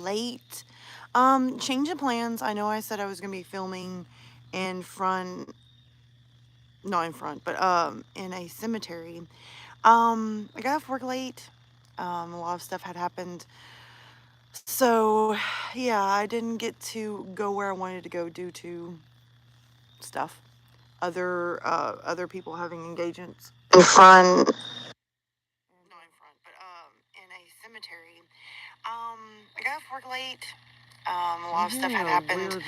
late. Change of plans. I know I said I was gonna be filming in front, not in front, but in a cemetery. I got off work late. A lot of stuff had happened. So yeah, I didn't get to go where I wanted to go due to stuff. Other people having engagements in front, not in front, but in a cemetery. I got off work late. A lot of stuff had happened.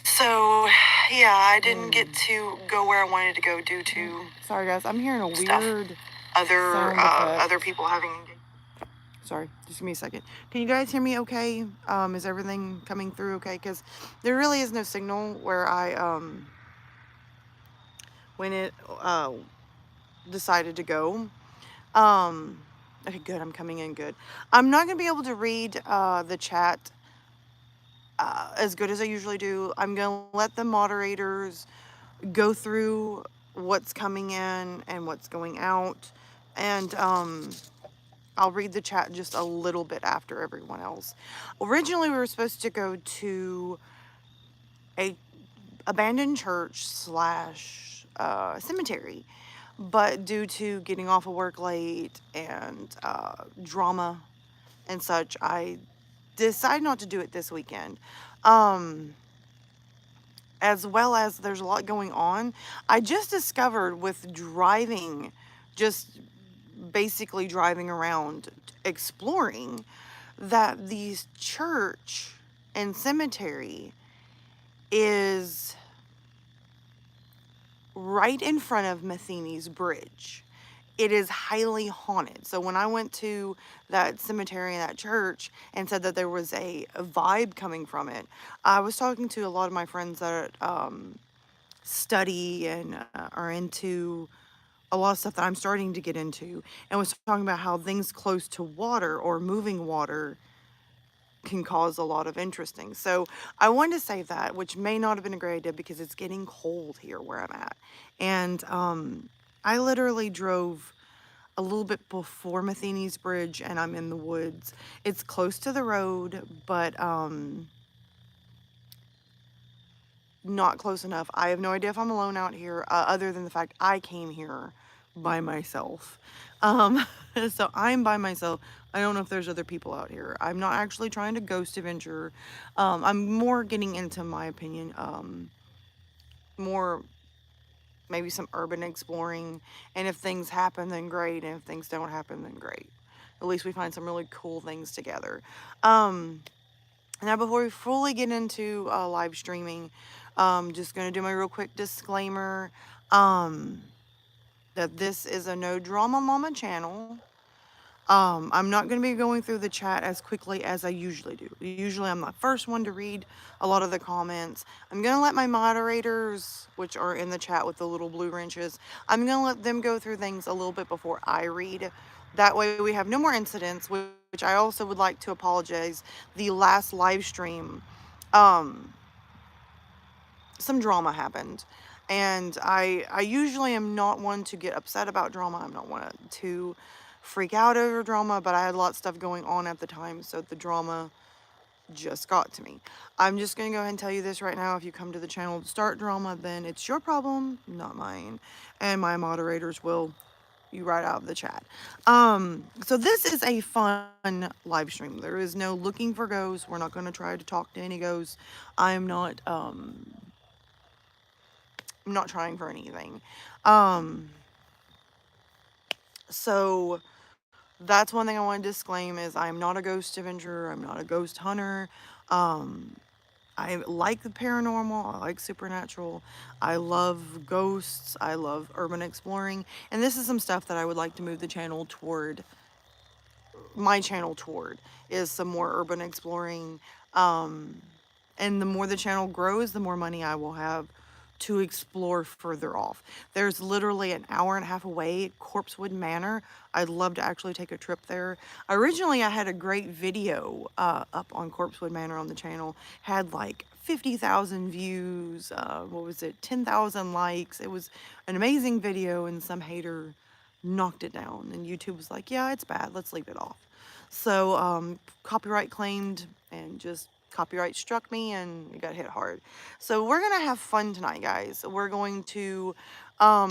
So yeah, I didn't get to go where I wanted to go due to, sorry guys, I'm hearing a weird other people having engagements. Sorry, just give me a second. Can you guys hear me okay? Is everything coming through okay? Because there really is no signal where I when it decided to go. Okay, good. I'm coming in good. I'm not gonna be able to read the chat as good as I usually do. I'm gonna let the moderators go through what's coming in and what's going out, and I'll read the chat just a little bit after everyone else. Originally, we were supposed to go to a abandoned church slash cemetery, but due to getting off of work late and drama and such, I decided not to do it this weekend. As well as there's a lot going on. I just discovered with driving, just basically driving around exploring, that the church and cemetery is right in front of Matheny's Bridge. It is highly haunted. So when I went to that cemetery and that church and said that there was a vibe coming from it, I was talking to a lot of my friends that study and are into a lot of stuff that I'm starting to get into, and was talking about how things close to water or moving water can cause a lot of interesting. So I wanted to say that, which may not have been a great idea because it's getting cold here where I'm at. And I literally drove a little bit before Matheny's Bridge and I'm in the woods. It's close to the road, but not close enough. I have no idea if I'm alone out here, other than the fact I came here by myself. So I'm by myself. I don't know if there's other people out here. I'm not actually trying to ghost adventure. I'm more getting into, my opinion, more maybe some urban exploring. And if things happen, then great. And if things don't happen, then great. At least we find some really cool things together. Now, before we fully get into live streaming, just going to do my real quick disclaimer that this is a no drama mama channel. I'm not going to be going through the chat as quickly as I usually do. Usually I'm the first one to read a lot of the comments. I'm going to let my moderators, which are in the chat with the little blue wrenches, I'm going to let them go through things a little bit before I read. That way we have no more incidents, which I also would like to apologize. The last live stream, some drama happened. And I usually am not one to get upset about drama. I'm not one to freak out over drama, but I had a lot of stuff going on at the time, so the drama just got to me. I'm just going to go ahead and tell you this right now. If you come to the channel to start drama, then it's your problem, not mine. And my moderators will you right out of the chat. So this is a fun live stream. There is no looking for ghosts. We're not going to try to talk to any ghosts. I'm not trying for anything. So that's one thing I want to disclaim is I'm not a ghost adventurer. I'm not a ghost hunter. I like the paranormal. I like supernatural. I love ghosts. I love urban exploring. And this is some stuff that I would like to move the channel toward. My channel toward is some more urban exploring. And the more the channel grows, the more money I will have to explore further off. There's literally an hour and a half away, Corpsewood Manor. I'd love to actually take a trip there. Originally, I had a great video up on Corpsewood Manor on the channel. Had like 50,000 views, what was it, 10,000 likes. It was an amazing video, and some hater knocked it down. And YouTube was like, yeah, it's bad, let's leave it off. So copyright claimed, and just copyright struck me and it got hit hard. So we're gonna have fun tonight, guys. We're going to I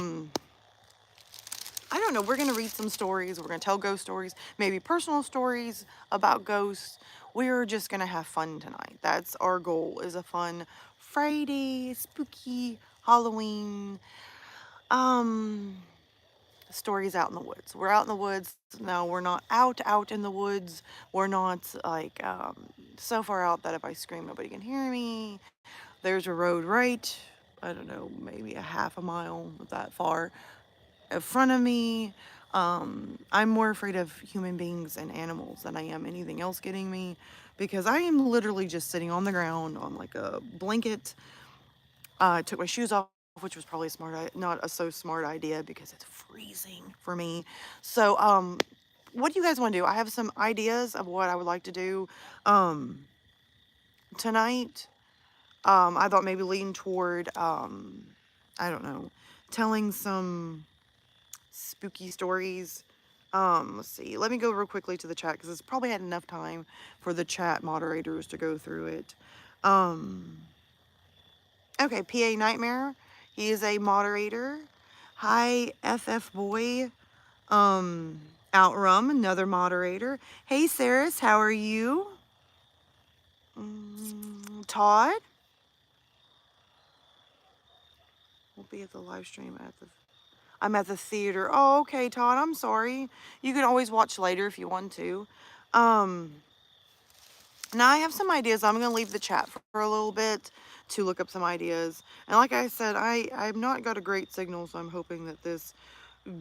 don't know, we're gonna read some stories, we're gonna tell ghost stories, maybe personal stories about ghosts. We're just gonna have fun tonight. That's our goal, is a fun Friday, spooky Halloween stories out in the woods. We're out in the woods. No, we're not out in the woods. We're not like so far out that if I scream nobody can hear me. There's a road right, I don't know, maybe a half a mile, that far in front of me. I'm more afraid of human beings and animals than I am anything else getting me, because I am literally just sitting on the ground on like a blanket. I took my shoes off, which was probably not a so smart idea because it's freezing for me. So, what do you guys want to do? I have some ideas of what I would like to do tonight. I thought maybe lean toward, I don't know, telling some spooky stories. Let's see. Let me go real quickly to the chat because it's probably had enough time for the chat moderators to go through it. Okay, PA Nightmare. He is a moderator. Hi, FF Boy. Outrum, another moderator. Hey, Saris, how are you? Todd. We'll be at the live stream I'm at the theater. Oh, okay, Todd. I'm sorry. You can always watch later if you want to. Now I have some ideas. I'm gonna leave the chat for a little bit to look up some ideas. And like I said, I've not got a great signal, so I'm hoping that this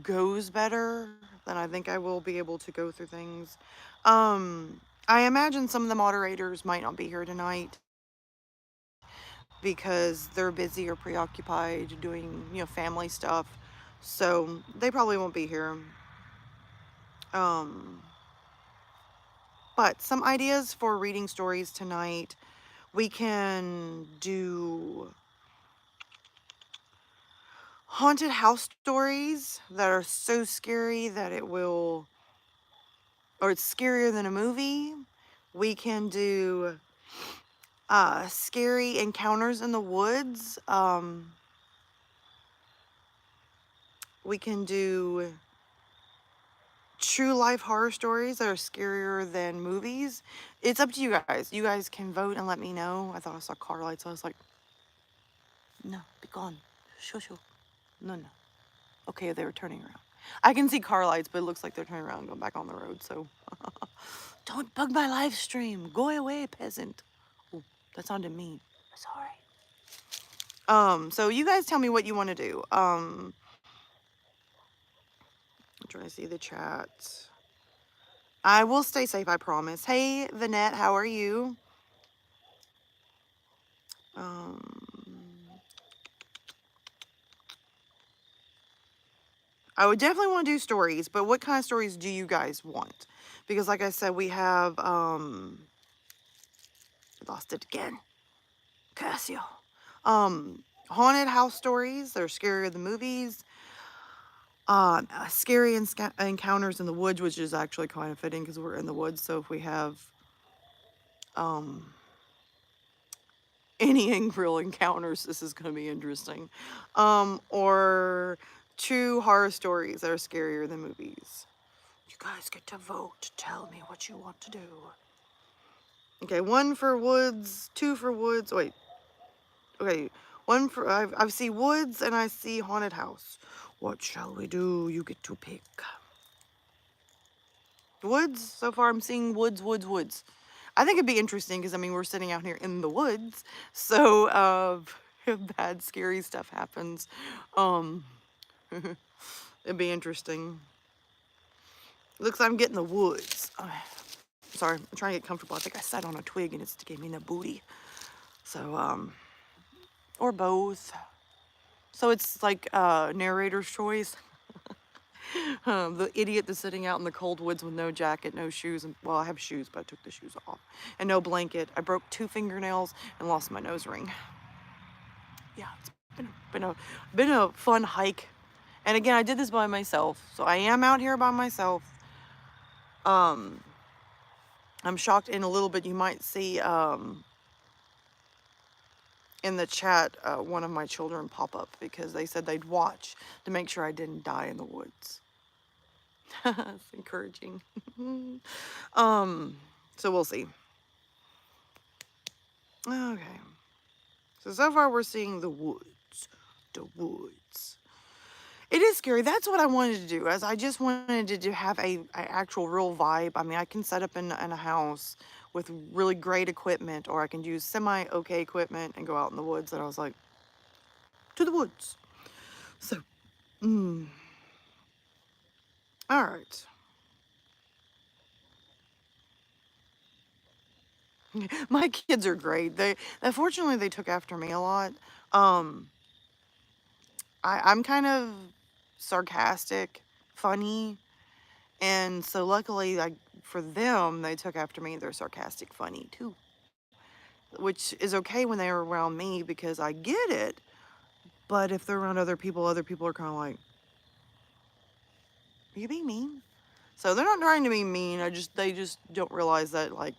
goes better. Then I think I will be able to go through things. I imagine some of the moderators might not be here tonight because they're busy or preoccupied doing, family stuff. So they probably won't be here. But some ideas for reading stories tonight. We can do haunted house stories that are so scary that it's scarier than a movie. We can do scary encounters in the woods. We can do true life horror stories that are scarier than movies. It's up to you guys. You guys can vote and let me know. I thought I saw car lights. I was like, no, be gone. Shoo, shoo. No, no. Okay, they were turning around. I can see car lights, but it looks like they're turning around and going back on the road, so. Don't bug my live stream. Go away, peasant. Oh, that sounded mean. Sorry. So you guys tell me what you want to do. I'm trying to see the chat. I will stay safe, I promise. Hey, Vanette, how are you? I would definitely want to do stories, but what kind of stories do you guys want? Because like I said, we have, lost it again. Cassio. Haunted house stories that are scarier than movies. Scary encounters in the woods, which is actually kind of fitting because we're in the woods. So if we have any real encounters, this is going to be interesting. Or true horror stories that are scarier than movies. You guys get to vote. Tell me what you want to do. Okay, 1 for woods, 2 for woods. Wait. Okay, 1 for I see woods and I see haunted house. What shall we do? You get to pick. Woods. So far, I'm seeing woods, woods, woods. I think it'd be interesting because, I mean, we're sitting out here in the woods. So, if bad, scary stuff happens, it'd be interesting. Looks like I'm getting the woods. Sorry, I'm trying to get comfortable. I think I sat on a twig and it's gave me in the booty. So, or both. So it's like narrator's choice. The idiot that's sitting out in the cold woods with no jacket, no shoes, and well, I have shoes, but I took the shoes off, and no blanket. I broke 2 fingernails and lost my nose ring. Yeah, it's been a fun hike, and again, I did this by myself, so I am out here by myself. I'm shocked. In a little bit you might see in the chat one of my children pop up because they said they'd watch to make sure I didn't die in the woods. It's encouraging. So we'll see. Okay. So far we're seeing the woods. The woods. It is scary. That's what I wanted to do. As I just wanted to have a actual real vibe. I mean, I can set up in a house with really great equipment, or I can use semi-okay equipment and go out in the woods. And I was like, to the woods. So, all right. My kids are great. Fortunately, they took after me a lot. Um, I'm kind of sarcastic, funny, and so luckily, like for them, they took after me. They're sarcastic, funny too, which is okay when they're around me because I get it. But if they're around other people are kind of like, "Are you being mean?" So they're not trying to be mean. They just don't realize that like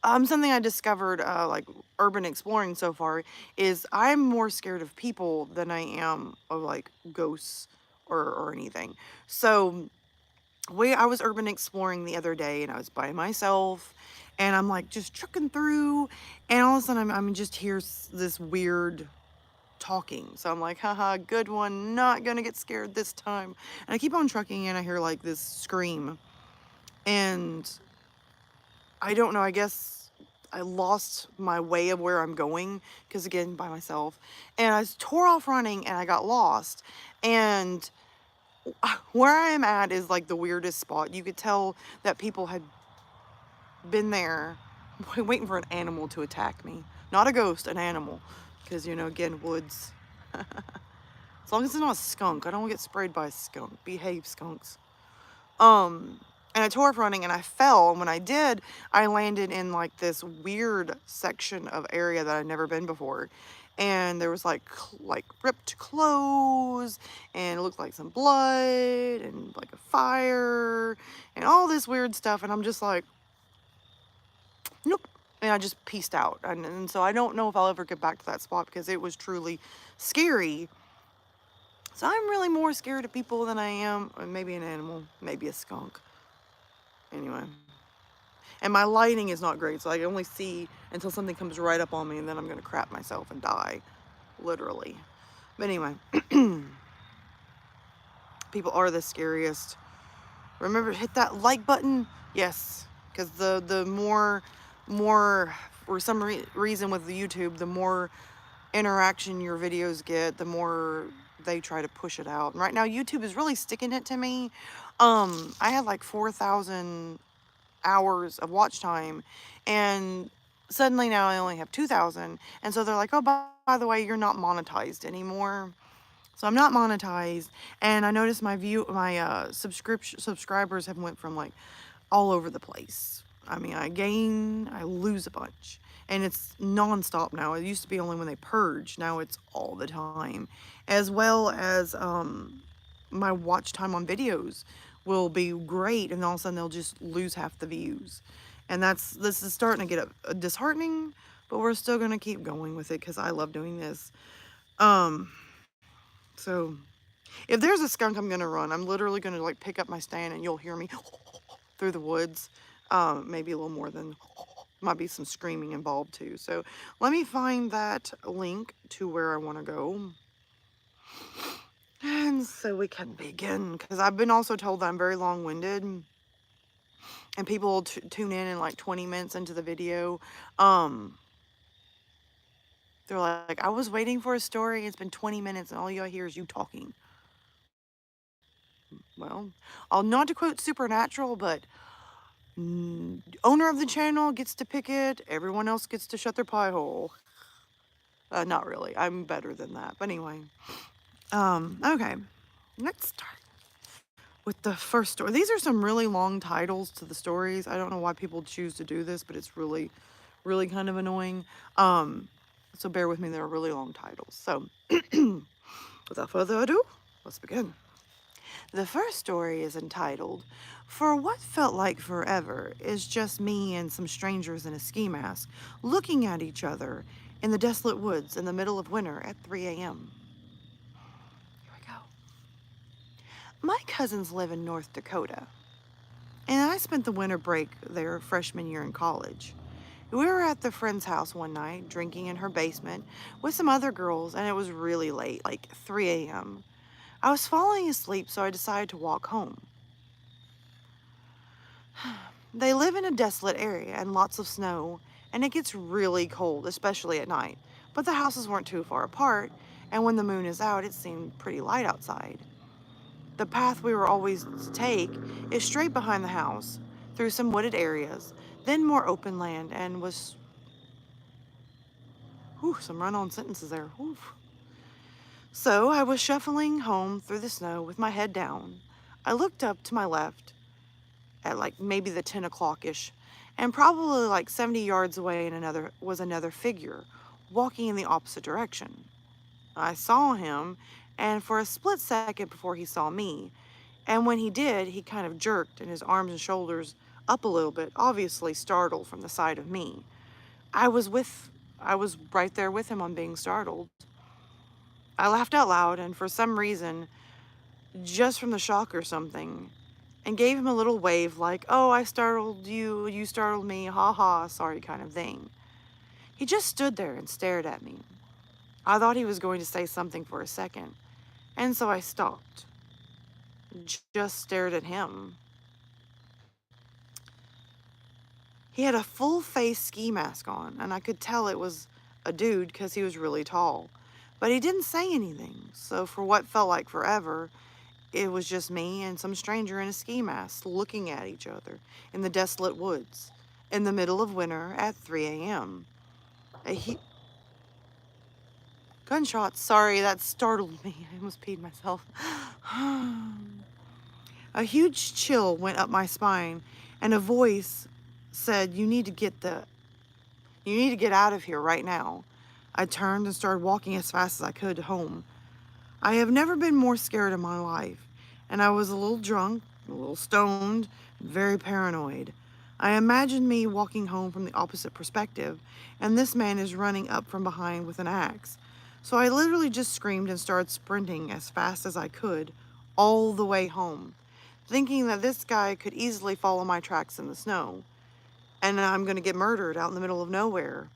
something I discovered, like urban exploring so far, is I'm more scared of people than I am of like ghosts or anything. So I was urban exploring the other day and I was by myself and I'm like just trucking through and all of a sudden I'm just hear this weird talking. So I'm like, haha, good one, not gonna get scared this time. And I keep on trucking and I hear like this scream and I don't know, I guess I lost my way of where I'm going because again, by myself. And I tore off running and I got lost. And where I am at is like the weirdest spot. You could tell that people had been there waiting for an animal to attack me. Not a ghost, an animal. Because, you know, again, woods. As long as it's not a skunk. I don't want to get sprayed by a skunk. Behave, skunks. And I tore up running and I fell. And when I did, I landed in like this weird section of area that I'd never been before. And there was like ripped clothes and it looked like some blood and like a fire and all this weird stuff. And I'm just like, nope. And I just pieced out. And so I don't know if I'll ever get back to that spot because it was truly scary. So I'm really more scared of people than I am, or maybe an animal, maybe a skunk. Anyway. And my lighting is not great, so I can only see until something comes right up on me and then I'm going to crap myself and die. Literally. But anyway. People are the scariest. Remember to hit that like button? Yes. Because the more, for some reason with the YouTube, the more interaction your videos get, the more they try to push it out. And right now YouTube is really sticking it to me. I had like 4,000 hours of watch time and suddenly now I only have 2,000. And so they're like, oh, by the way, you're not monetized anymore. So I'm not monetized. And I noticed my subscribers have went from like all over the place. I mean, I gain, I lose a bunch. And it's nonstop now. It used to be only when they purge. Now it's all the time. As well as my watch time on videos will be great. And all of a sudden they'll just lose half the views. And this is starting to get disheartening. But we're still going to keep going with it because I love doing this. So if there's a skunk, I'm going to run. I'm literally going to like pick up my stand and you'll hear me through the woods. Maybe a little more than, might be some screaming involved too. So let me find that link to where I want to go. And so we can begin. Because I've been also told that I'm very long-winded. And people will tune in like 20 minutes into the video. They're like, I was waiting for a story. It's been 20 minutes and all you hear is you talking. Well, not to quote Supernatural, but owner of the channel gets to pick it. Everyone else gets to shut their pie hole. Not really. I'm better than that. But anyway. Okay. Let's start with the first story. These are some really long titles to the stories. I don't know why people choose to do this, but it's really, really kind of annoying. So bear with me. They're really long titles. So without further ado, let's begin. The first story is entitled, For What Felt Like Forever is Just Me and Some Strangers in a Ski Mask Looking at Each Other in the Desolate Woods in the Middle of Winter at 3 a.m. Here we go. My cousins live in North Dakota, and I spent the winter break there freshman year in college. We were at the friend's house one night, drinking in her basement with some other girls, and it was really late, like 3 a.m. I was falling asleep, so I decided to walk home. They live in a desolate area and lots of snow, and it gets really cold, especially at night. But the houses weren't too far apart, and when the moon is out, it seemed pretty light outside. The path we were always to take is straight behind the house, through some wooded areas, then more open land, and was, some run-on sentences there. Whew. So I was shuffling home through the snow with my head down. I looked up to my left at like maybe the 10 o'clock-ish, and probably like 70 yards away was another figure, walking in the opposite direction. I saw him, and for a split second before he saw me, and when he did, he kind of jerked and his arms and shoulders up a little bit, obviously startled from the sight of me. I was right there with him on being startled. I laughed out loud, and for some reason, just from the shock or something, and gave him a little wave like, oh, I startled you, you startled me, ha ha, sorry kind of thing. He just stood there and stared at me. I thought he was going to say something for a second, and so I stopped. Just stared at him. He had a full face ski mask on, and I could tell it was a dude because he was really tall. But he didn't say anything, so for what felt like forever, it was just me and some stranger in a ski mask looking at each other in the desolate woods in the middle of winter at 3 a.m. Gunshots, sorry, that startled me. I almost peed myself. A huge chill went up my spine, and a voice said, you need to get out of here right now. I turned and started walking as fast as I could home. I have never been more scared in my life, and I was a little drunk, a little stoned, very paranoid. I imagined me walking home from the opposite perspective, and this man is running up from behind with an axe. So I literally just screamed and started sprinting as fast as I could, all the way home, thinking that this guy could easily follow my tracks in the snow, and I'm going to get murdered out in the middle of nowhere.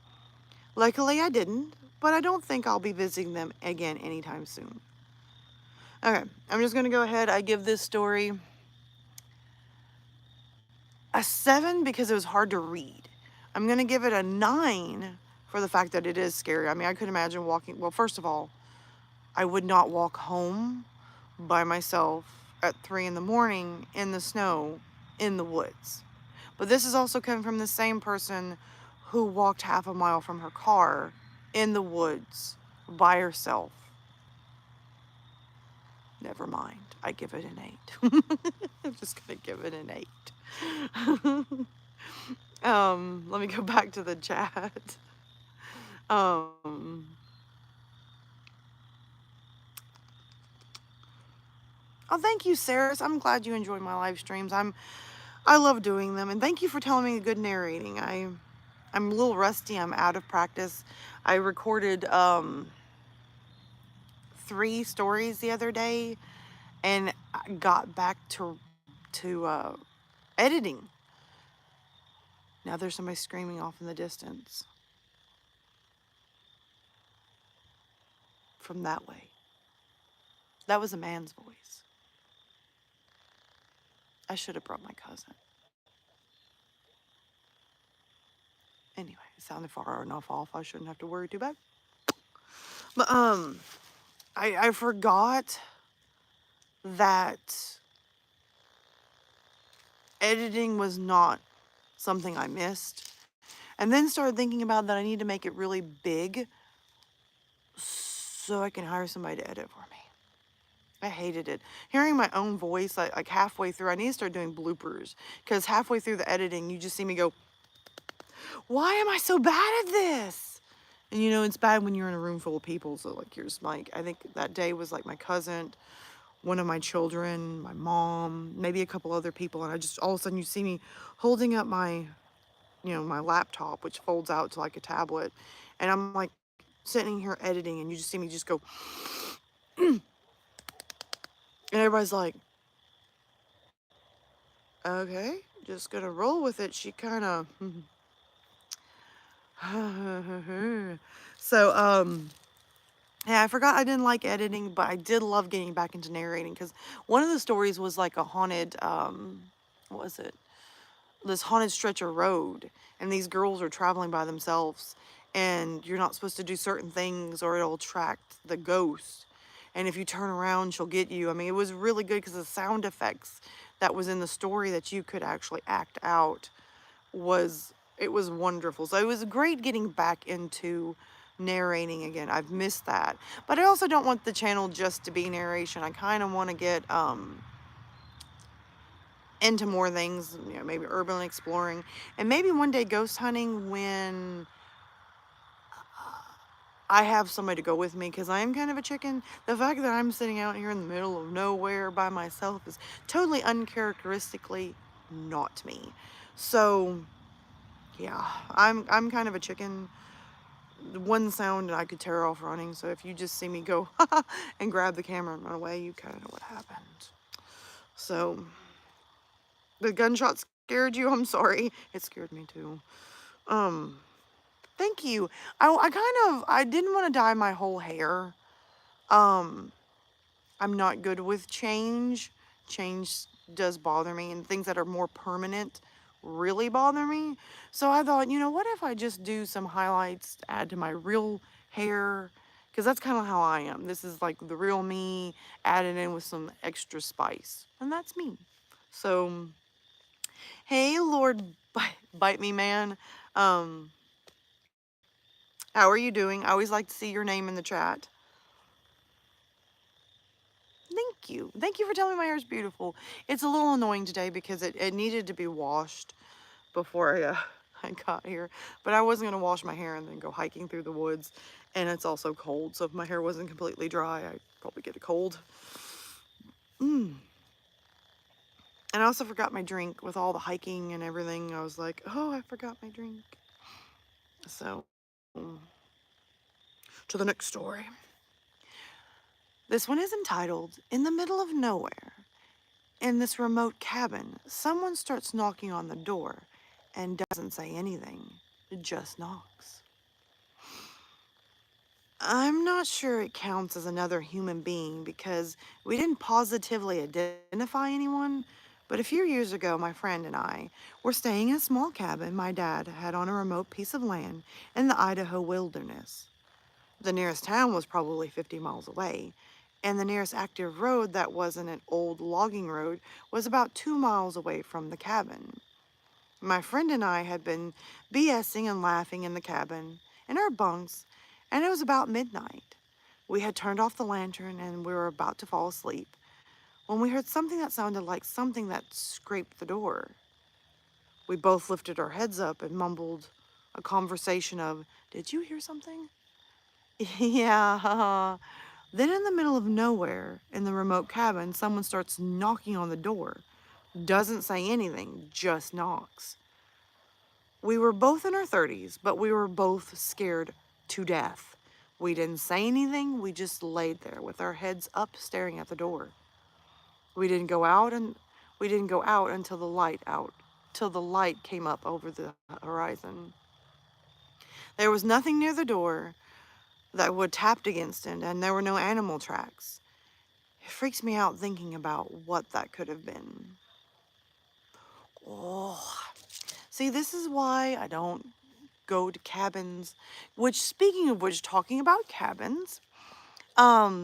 Luckily, I didn't, but I don't think I'll be visiting them again anytime soon. Okay, I'm just going to go ahead. I give this story a 7 because it was hard to read. I'm going to give it a 9 for the fact that it is scary. I mean, I could imagine walking. Well, first of all, I would not walk home by myself at 3 in the morning in the snow in the woods. But this is also coming from the same person who walked half a mile from her car in the woods by herself. Never mind. I give it an 8. I'm just going to give it an 8. Let me go back to the chat. Oh, thank you, Sarah. I'm glad you enjoy my live streams. I love doing them, and thank you for telling me good narrating. I'm a little rusty. I'm out of practice. I recorded 3 stories the other day, and I got back to editing. Now there's somebody screaming off in the distance from that way. That was a man's voice. I should have brought my cousin. Anyway, it sounded far enough off. I shouldn't have to worry too bad. But I forgot that editing was not something I missed, and then started thinking about that I need to make it really big so I can hire somebody to edit for me. I hated it. Hearing my own voice like halfway through, I need to start doing bloopers, because halfway through the editing, you just see me go, why am I so bad at this? And it's bad when you're in a room full of people. So like here's Mike. I think that day was like my cousin, one of my children, my mom, maybe a couple other people, and I just all of a sudden you see me holding up my, my laptop, which folds out to like a tablet, and I'm like sitting here editing, and you just see me just go, and everybody's like, okay, just gonna roll with it. She kind of, so yeah, I forgot I didn't like editing, but I did love getting back into narrating because one of the stories was like a haunted, what was it? This haunted stretch of road, and these girls are traveling by themselves, and you're not supposed to do certain things or it'll attract the ghost. And if you turn around, she'll get you. I mean, it was really good because the sound effects that was in the story that you could actually act out was it was wonderful. So it was great getting back into narrating again. I've missed that. But I also don't want the channel just to be narration. I kind of want to get into more things, maybe urban exploring, and maybe one day ghost hunting when I have somebody to go with me, because I am kind of a chicken. The fact that I'm sitting out here in the middle of nowhere by myself is totally uncharacteristically not me. So yeah, I'm kind of a chicken. One sound and I could tear off running. So if you just see me go and grab the camera and run away, you kind of know what happened. So the gunshot scared you? I'm sorry. It scared me too. Thank you. I didn't want to dye my whole hair. Um, I'm not good with change. Change does bother me, and things that are more permanent really bother me. So I thought, what if I just do some highlights to add to my real hair? Because that's kind of how I am. This is like the real me, added in with some extra spice. And that's me. So, hey, Lord Bite Me Man. Um, how are you doing? I always like to see your name in the chat. Thank you. Thank you for telling me my hair is beautiful. It's a little annoying today because it needed to be washed before I got here. But I wasn't going to wash my hair and then go hiking through the woods. And it's also cold. So if my hair wasn't completely dry, I'd probably get a cold. And I also forgot my drink with all the hiking and everything. I was like, oh, I forgot my drink. So, to the next story. This one is entitled, In the Middle of Nowhere. In this remote cabin, someone starts knocking on the door and doesn't say anything, just knocks. I'm not sure it counts as another human being because we didn't positively identify anyone, but a few years ago, my friend and I were staying in a small cabin my dad had on a remote piece of land in the Idaho wilderness. The nearest town was probably 50 miles away, and the nearest active road that wasn't an old logging road was about 2 miles away from the cabin. My friend and I had been BSing and laughing in the cabin, in our bunks, and it was about midnight. We had turned off the lantern and we were about to fall asleep when we heard something that sounded like something that scraped the door. We both lifted our heads up and mumbled a conversation of, "Did you hear something?" Yeah. Then in the middle of nowhere, in the remote cabin, someone starts knocking on the door. Doesn't say anything, just knocks. We were both in our 30s, but we were both scared to death. We didn't say anything, we just laid there with our heads up staring at the door. We didn't go out and we didn't go out until the light came up over the horizon. There was nothing near the door that would tapped against it, and there were no animal tracks. It freaks me out thinking about what that could have been. Oh, see, this is why I don't go to cabins. Which, speaking of which, talking about cabins,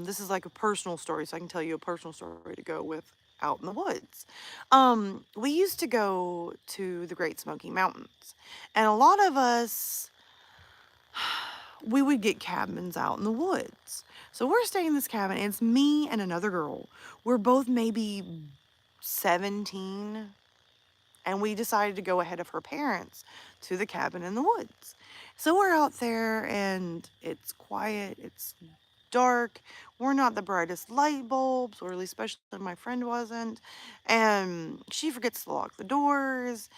this is like a personal story, so I can tell you a personal story to go with out in the woods. We used to go to the Great Smoky Mountains, and a lot of us, we would get cabins out in the woods. So we're staying in this cabin, and it's me and another girl. We're both maybe 17, and we decided to go ahead of her parents to the cabin in the woods. So we're out there, and it's quiet. It's dark. We're not the brightest light bulbs, or at least especially my friend wasn't. And she forgets to lock the doors.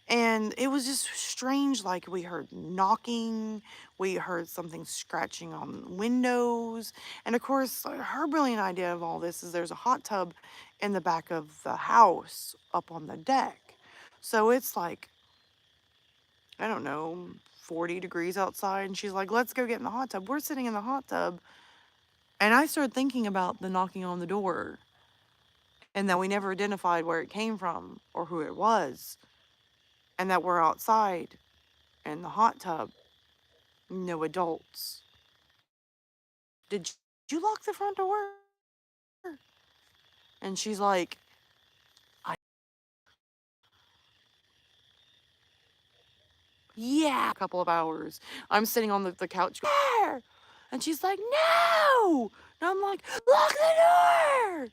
And it was just strange. Like, we heard knocking, we heard something scratching on windows. And of course, her brilliant idea of all this is there's a hot tub in the back of the house up on the deck. So it's like, I don't know, 40 degrees outside. And she's like, let's go get in the hot tub. We're sitting in the hot tub. And I started thinking about the knocking on the door and that we never identified where it came from or who it was. And that we're outside in the hot tub. No adults. Did you lock the front door? And she's like, I, yeah, a couple of hours. I'm sitting on the couch. There! And she's like, no! And I'm like, lock the door!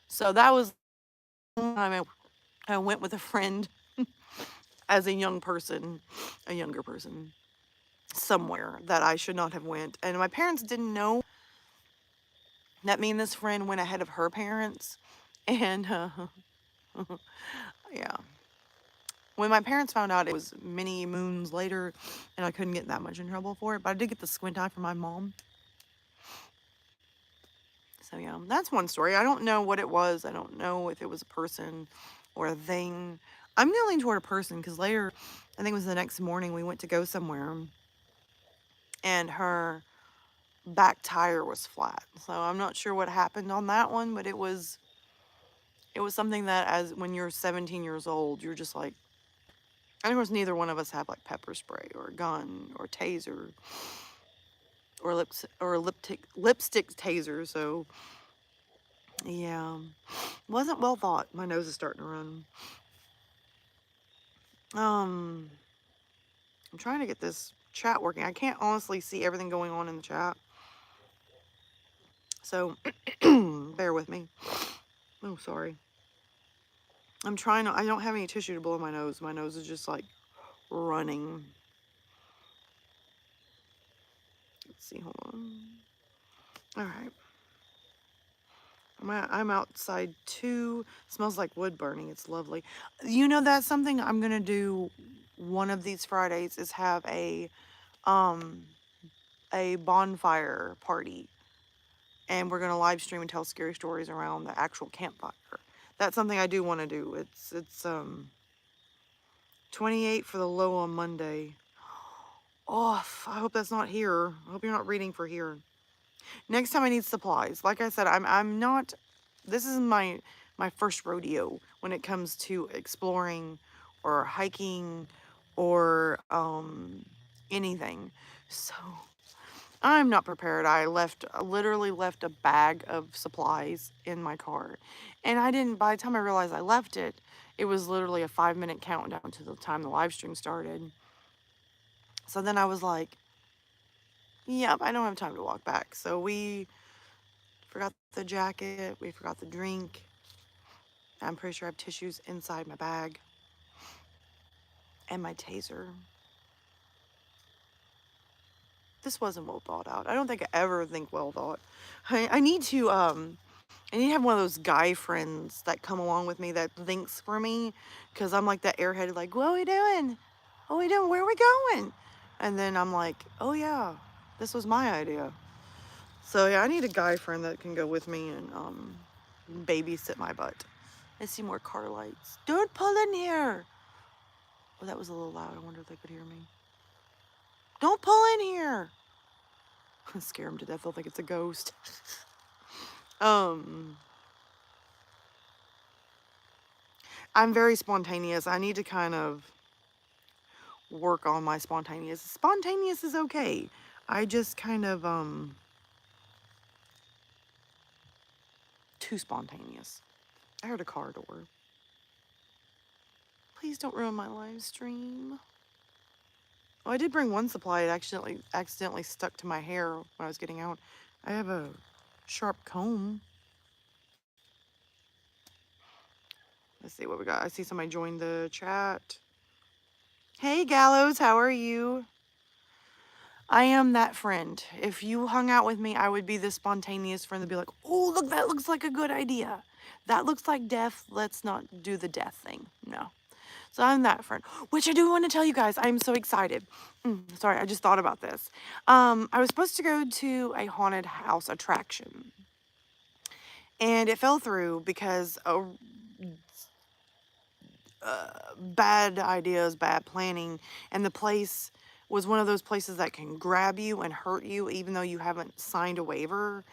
So that was the time I went with a friend as a young person, a younger person, somewhere that I should not have went. And my parents didn't know that me and this friend went ahead of her parents. And yeah. When my parents found out, it was many moons later, and I couldn't get that much in trouble for it. But I did get the squint eye from my mom. So yeah, that's one story. I don't know what it was. I don't know if it was a person or a thing. I'm gonna lean toward a person because later, I think it was the next morning, we went to go somewhere, and her back tire was flat. So I'm not sure what happened on that one, but it was something that, as when you're 17 years old, you're just like, and of course neither one of us have like pepper spray or a gun or taser or lipstick taser. So yeah, wasn't well thought. My nose is starting to run. Um, I'm trying to get this chat working. I can't honestly see everything going on in the chat, so bear with me. Oh, sorry. I'm trying to. I don't have any tissue to blow my nose. My nose is just like running. Let's see. Hold on. All right. I'm outside too. Smells like wood burning. It's lovely. You know, that's something I'm gonna do one of these Fridays, is have um a bonfire party, and we're gonna live stream and tell scary stories around the actual campfire. That's something I do want to do. It's 28 for the low on Monday. Off. I hope that's not here. I hope you're not reading for here. Next time I need supplies. Like I said, I'm not. This is my first rodeo when it comes to exploring or hiking or anything. So I'm not prepared. I literally left a bag of supplies in my car, and I didn't. By the time I realized I left it, it was literally a 5-minute countdown to the time the live stream started. So then I was like, "Yep, I don't have time to walk back." So we forgot the jacket. We forgot the drink. I'm pretty sure I have tissues inside my bag. And my taser. This wasn't well thought out. I don't think I ever think well thought. I need to have one of those guy friends that come along with me that thinks for me. Cause I'm like that airheaded, like, what are we doing? What are we doing? Where are we going? And then I'm like, oh yeah, this was my idea. So yeah, I need a guy friend that can go with me and babysit my butt. I see more car lights. Don't pull in here. Oh, that was a little loud. I wonder if they could hear me. Don't pull in here. Scare them to death. They'll think it's a ghost. I'm very spontaneous. I need to kind of work on my spontaneous. Spontaneous is okay. I just kind of too spontaneous. I heard a car door. Please don't ruin my live stream. Oh, I did bring one supply. It accidentally stuck to my hair when I was getting out. I have a sharp comb. Let's see what we got. I see somebody joined the chat. Hey, Gallows, how are you? I am that friend. If you hung out with me, I would be the spontaneous friend that'd be like, oh, look, that looks like a good idea. That looks like death. Let's not do the death thing. No. So I'm that friend, which I do want to tell you guys, I'm so excited. Sorry, I just thought about this. I was supposed to go to a haunted house attraction, and it fell through because bad ideas, bad planning, and the place was one of those places that can grab you and hurt you even though you haven't signed a waiver.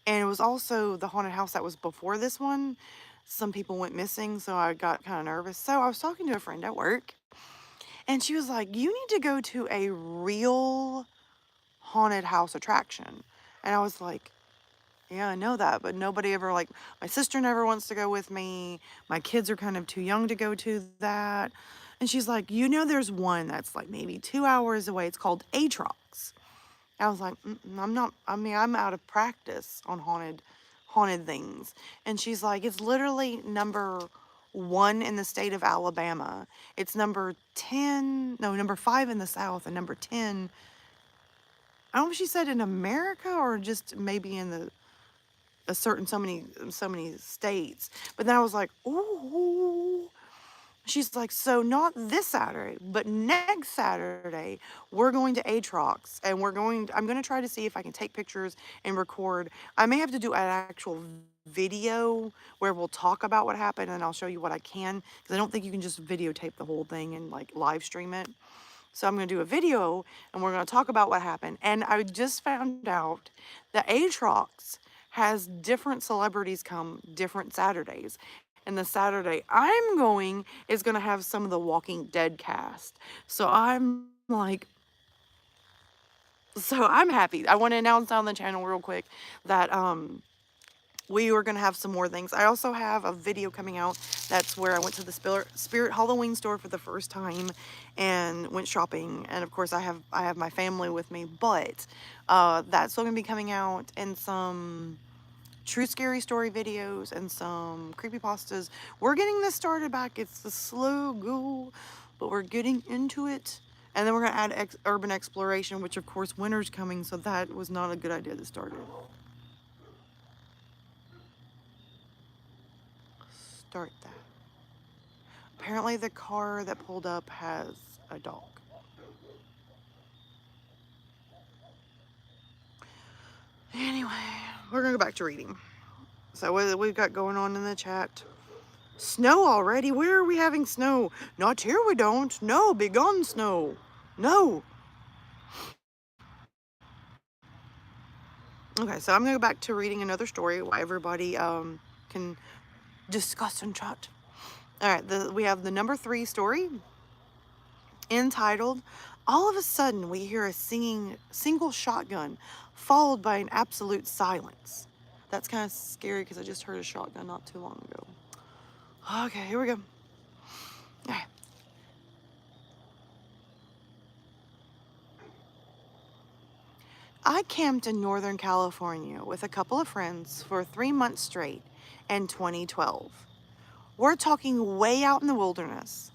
And it was also the haunted house that was before this one. Some people went missing, so I got kind of nervous. So I was talking to a friend at work, and she was like, "You need to go to a real haunted house attraction." And I was like, yeah, I know that, but nobody ever, like, my sister never wants to go with me. My kids are kind of too young to go to that. And she's like, you know, there's one that's like maybe 2 hours away. It's called Atrox. I was like, I'm not, I mean, I'm out of practice on haunted things. And she's like, it's literally number 1 in the state of Alabama. It's number 10, no, number 5 in the South, and number 10, I don't know if she said in America or just maybe in the a certain so many states. But then I was like, ooh. She's like, so not this Saturday, but next Saturday, we're going to Atrox, and I'm going to try to see if I can take pictures and record. I may have to do an actual video where we'll talk about what happened, and I'll show you what I can, because I don't think you can just videotape the whole thing and like live stream it. So I'm going to do a video, and we're going to talk about what happened. And I just found out that Atrox has different celebrities come different Saturdays. And the Saturday I'm going is going to have some of the Walking Dead cast. So I'm like, so I'm happy. I want to announce on the channel real quick that we were going to have some more things. I also have a video coming out. That's where I went to the Spirit Halloween store for the first time and went shopping. And of course I have my family with me, but that's still going to be coming out, and some true scary story videos and some creepypastas. We're getting this started back. It's the slow go, but we're getting into it. And then we're going to add urban exploration, which of course winter's coming, so that was not a good idea to start it. Start that. Apparently the car that pulled up has a dog. Anyway, we're gonna go back to reading. So what we've got going on in the chat. Snow already? Where are we having snow? Not here we don't. No, be gone snow. No. Okay, so I'm gonna go back to reading another story while everybody can discuss and chat. Alright, we have the number 3 story entitled, All of a Sudden We Hear a Single Shotgun Followed by an Absolute Silence. That's kind of scary because I just heard a shotgun not too long ago. Okay, here we go. Okay. I camped in Northern California with a couple of friends for 3 months straight in 2012. We're talking way out in the wilderness.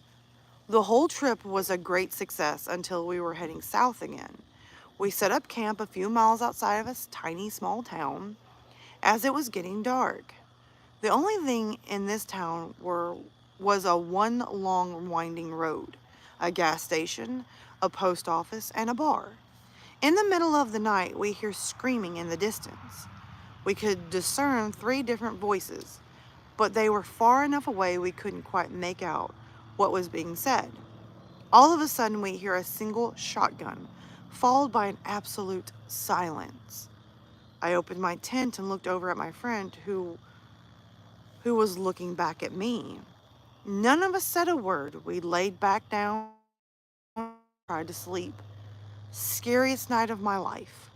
The whole trip was a great success until we were heading south again. We set up camp a few miles outside of a tiny small town as it was getting dark. The only thing in this town was a one long winding road, a gas station, a post office, and a bar. In the middle of the night, we hear screaming in the distance. We could discern 3 different voices, but they were far enough away we couldn't quite make out what was being said. All of a sudden, we hear a single shotgun, followed by an absolute silence. I opened my tent and looked over at my friend who was looking back at me. None of us said a word. We laid back down, tried to sleep. Scariest night of my life.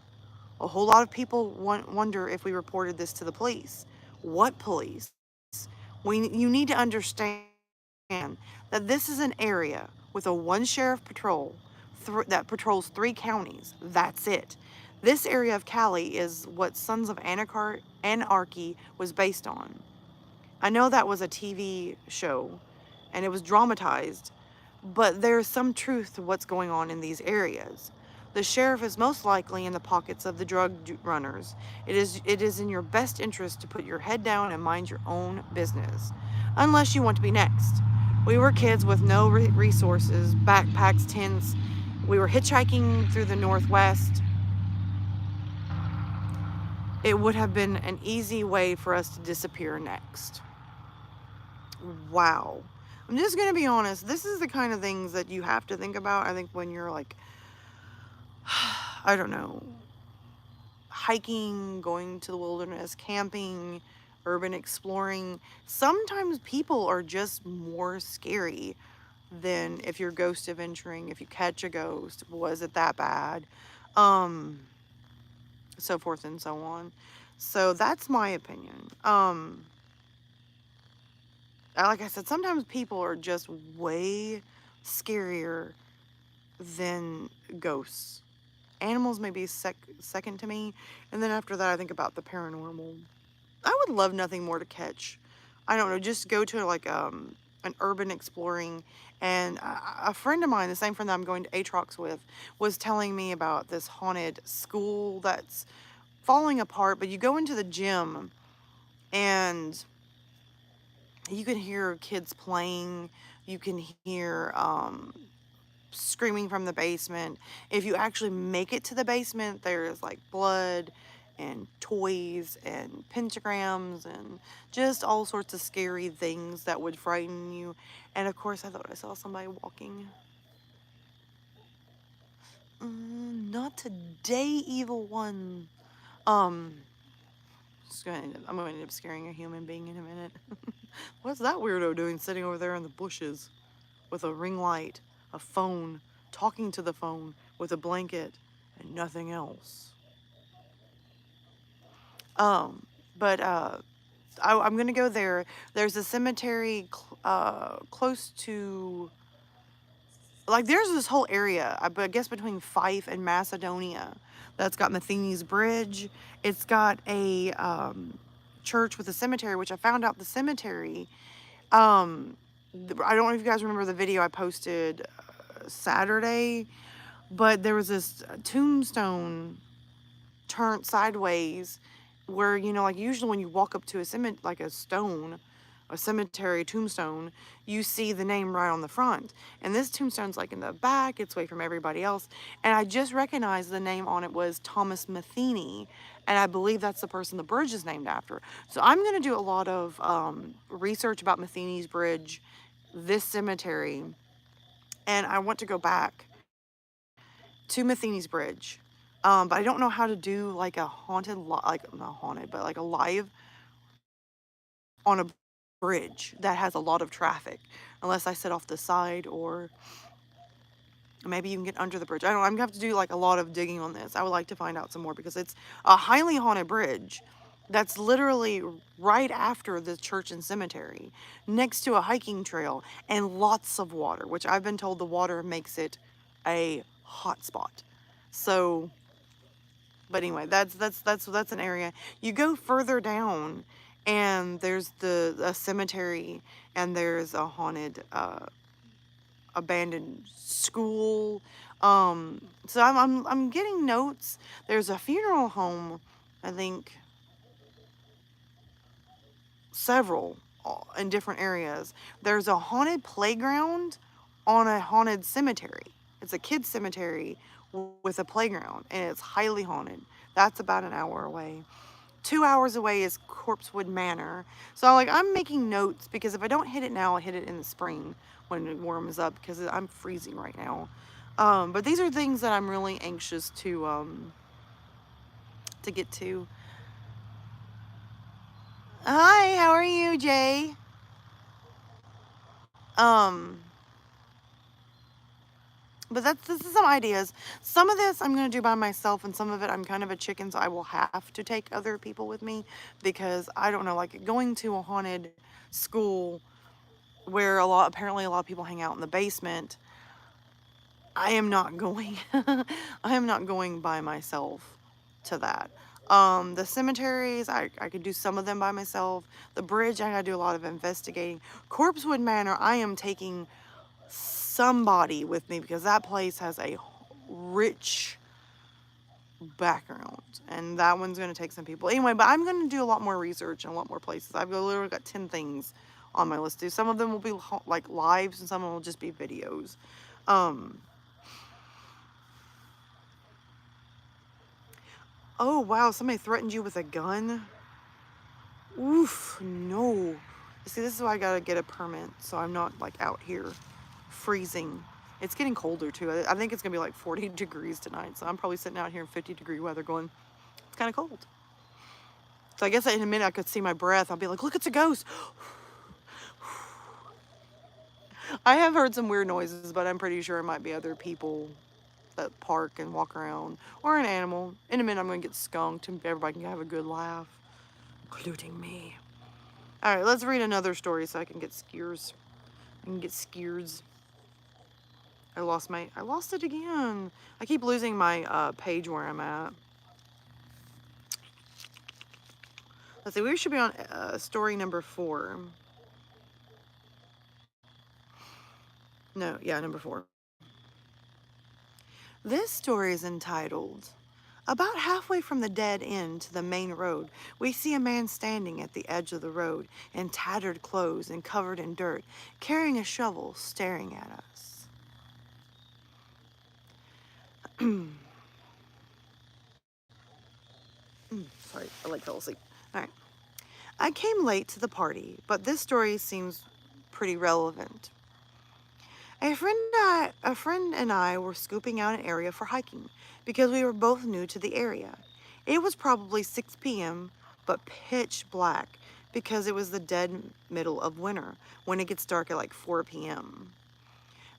A whole lot of people wonder if we reported this to the police. What police? You need to understand that this is an area with a 1 sheriff patrol that patrols 3 counties. That's it. This area of Cali is what Sons of Anarchy was based on. I know that was a TV show and it was dramatized, but there's some truth to what's going on in these areas. The sheriff is most likely in the pockets of the drug runners. It is in your best interest to put your head down and mind your own business, unless you want to be next. We were kids with no resources, backpacks, tents. We were hitchhiking through the Northwest. It would have been an easy way for us to disappear next. Wow. I'm just going to be honest. This is the kind of things that you have to think about, I think, when you're like, I don't know, hiking, going to the wilderness, camping, urban exploring. Sometimes people are just more scary than if you're ghost adventuring, if you catch a ghost, was it that bad? Um, so forth and so on. So that's my opinion. Like I said, sometimes people are just way scarier than ghosts. Animals may be second to me, and then after that, I think about the paranormal. I would love nothing more to catch. I don't know, just go to like an urban exploring. And a friend of mine, the same friend that I'm going to Atrox with, was telling me about this haunted school that's falling apart. But you go into the gym and you can hear kids playing. You can hear screaming from the basement. If you actually make it to the basement, there's like blood and toys and pentagrams and just all sorts of scary things that would frighten you. And of course, I thought I saw somebody walking. Not today, evil one. Um, I'm going to end up scaring a human being in a minute. What's that weirdo doing sitting over there in the bushes with a ring light, a phone, talking to the phone with a blanket and nothing else? But I'm gonna go there. There's a cemetery close to, like, there's this whole area, I guess between Fife and Macedonia, that's got Matheny's Bridge. It's got a church with a cemetery, which I found out the cemetery. I don't know if you guys remember the video I posted Saturday, but there was this tombstone turned sideways where, like usually when you walk up to a like a stone, a cemetery tombstone, you see the name right on the front. And this tombstone's like in the back, it's away from everybody else. And I just recognized the name on it was Thomas Matheny. And I believe that's the person the bridge is named after. So I'm going to do a lot of research about Matheny's Bridge, this cemetery. And I want to go back to Matheny's Bridge. But I don't know how to do like a haunted, like not haunted, but like a live on a bridge that has a lot of traffic, unless I sit off the side, or maybe you can get under the bridge. I don't know. I'm gonna have to do like a lot of digging on this. I would like to find out some more because it's a highly haunted bridge that's literally right after the church and cemetery, next to a hiking trail and lots of water, which I've been told the water makes it a hot spot. So, but anyway, that's an area. You go further down, and there's a cemetery, and there's a haunted abandoned school. So I'm getting notes. There's a funeral home, I think several in different areas. There's a haunted playground on a haunted cemetery. It's a kids cemetery with a playground, and it's highly haunted. That's about an hour away. 2 hours away is Corpsewood Manor. So like I'm making notes because if I don't hit it now, I'll hit it in the spring when it warms up because I'm freezing right now. But these are things that I'm really anxious to get to. Hi, how are you, Jay? Um, but this is some ideas. Some of this I'm gonna do by myself, and some of it I'm kind of a chicken, so I will have to take other people with me because I don't know, like going to a haunted school where apparently a lot of people hang out in the basement. I am not going. I am not going by myself to that. The cemeteries, I could do some of them by myself. The bridge, I gotta do a lot of investigating. Corpsewood Manor, I am taking somebody with me because that place has a rich background, and that one's going to take some people. Anyway, but I'm going to do a lot more research and a lot more places. I've literally got 10 things on my list to do. Some of them will be like lives, and some of them will just be videos. Oh, wow, somebody threatened you with a gun? Oof, no. See, this is why I gotta get a permit, so I'm not, like, out here freezing. It's getting colder, too. I think it's gonna be, like, 40 degrees tonight, so I'm probably sitting out here in 50-degree weather going, it's kind of cold. So I guess in a minute I could see my breath. I'll be like, look, it's a ghost. I have heard some weird noises, but I'm pretty sure it might be other people that park and walk around, or an animal. In a minute I'm gonna get skunked and everybody can have a good laugh, including me. All right, let's read another story so I can get scares. I can get scares. I lost it again. I keep losing my page where I'm at. Let's see, we should be on story number 4. No, yeah, number 4. This story is entitled, About halfway from the dead end to the main road, we see a man standing at the edge of the road in tattered clothes and covered in dirt, carrying a shovel, staring at us. Sorry, I like fell asleep. All right. I came late to the party, but this story seems pretty relevant. A friend and I were scoping out an area for hiking because we were both new to the area. It was probably 6 p.m., but pitch black because it was the dead middle of winter when it gets dark at like 4 p.m.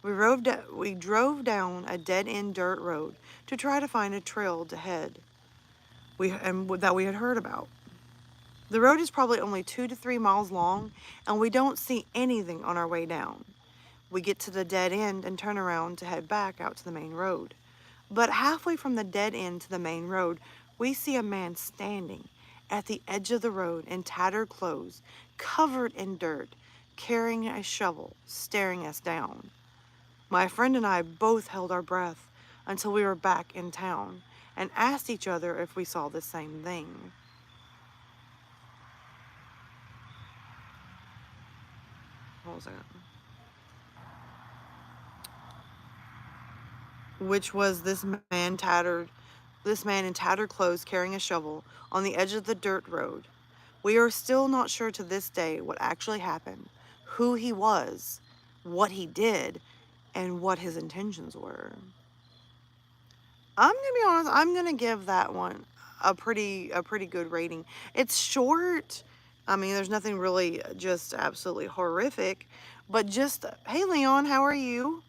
We drove down a dead-end dirt road to try to find a trail to head that we had heard about. The road is probably only 2 to 3 miles long, and we don't see anything on our way down. We get to the dead end and turn around to head back out to the main road. But halfway from the dead end to the main road, we see a man standing at the edge of the road in tattered clothes, covered in dirt, carrying a shovel, staring us down. My friend and I both held our breath until we were back in town and asked each other if we saw the same thing. What was that? Which was this man in tattered clothes carrying a shovel on the edge of the dirt road. We are still not sure to this day what actually happened, who he was, what he did, and what his intentions were. I'm gonna be honest, I'm gonna give that one a pretty good rating. It's short. I mean, there's nothing really just absolutely horrific, but just, hey Leon, how are you?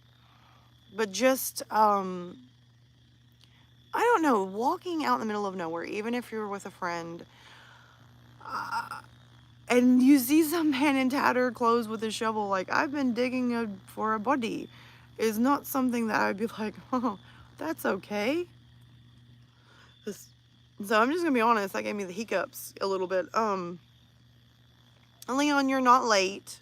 But just I don't know, walking out in the middle of nowhere, even if you're with a friend, and you see some man in tattered clothes with a shovel, like, I've been digging for a body, is not something that I'd be like, oh, that's okay. So I'm just gonna be honest, that gave me the hiccups a little bit. Leon, you're not late.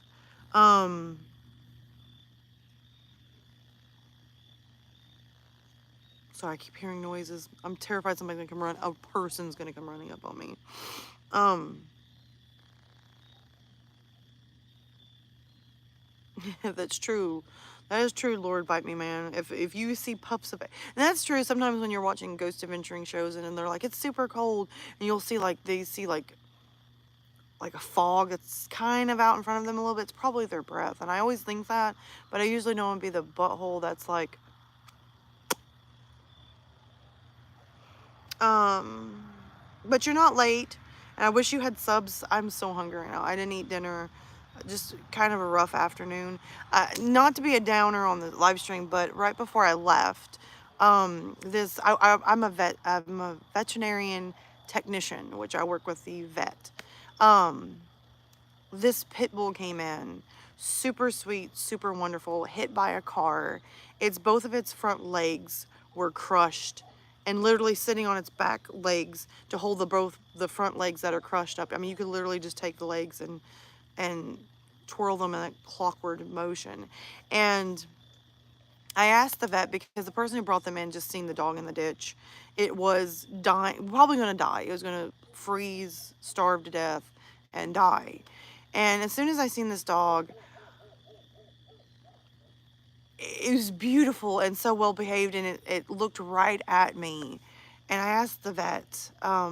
Sorry, I keep hearing noises. I'm terrified somebody's gonna a person's gonna come running up on me. That's true. That is true, Lord Bite Me Man. If you see puffs of it, and that's true sometimes when you're watching ghost adventuring shows and they're like, it's super cold, and you'll see like, they see like a fog that's kind of out in front of them a little bit. It's probably their breath. And I always think that, but I usually know it would be the butthole that's like, but you're not late. And I wish you had subs. I'm so hungry right now. I didn't eat dinner. Just kind of a rough afternoon. Not to be a downer on the live stream, but right before I left, I'm a veterinarian technician, which I work with the vet. This pit bull came in, super sweet, super wonderful, hit by a car. Both of its front legs were crushed, and literally sitting on its back legs to hold both the front legs that are crushed up. I mean, you could literally just take the legs and twirl them in a clockwork motion. And I asked the vet because the person who brought them in just seen the dog in the ditch. It was dying, probably going to die. It was going to freeze, starve to death, and die. And as soon as I seen this dog, it was beautiful and so well behaved, and it looked right at me. And I asked the vet, how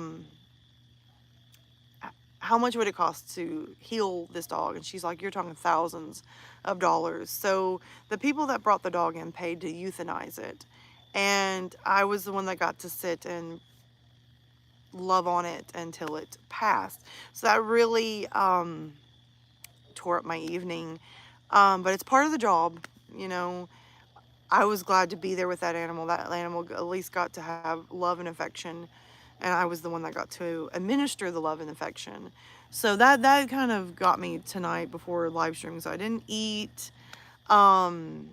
much would it cost to heal this dog? And she's like, you're talking thousands of dollars. So the people that brought the dog in paid to euthanize it. And I was the one that got to sit and love on it until it passed. So that really tore up my evening. But it's part of the job, you know. I was glad to be there with that animal. That animal at least got to have love and affection, and I was the one that got to administer the love and affection. So that kind of got me tonight before live streaming. So I didn't eat. Um,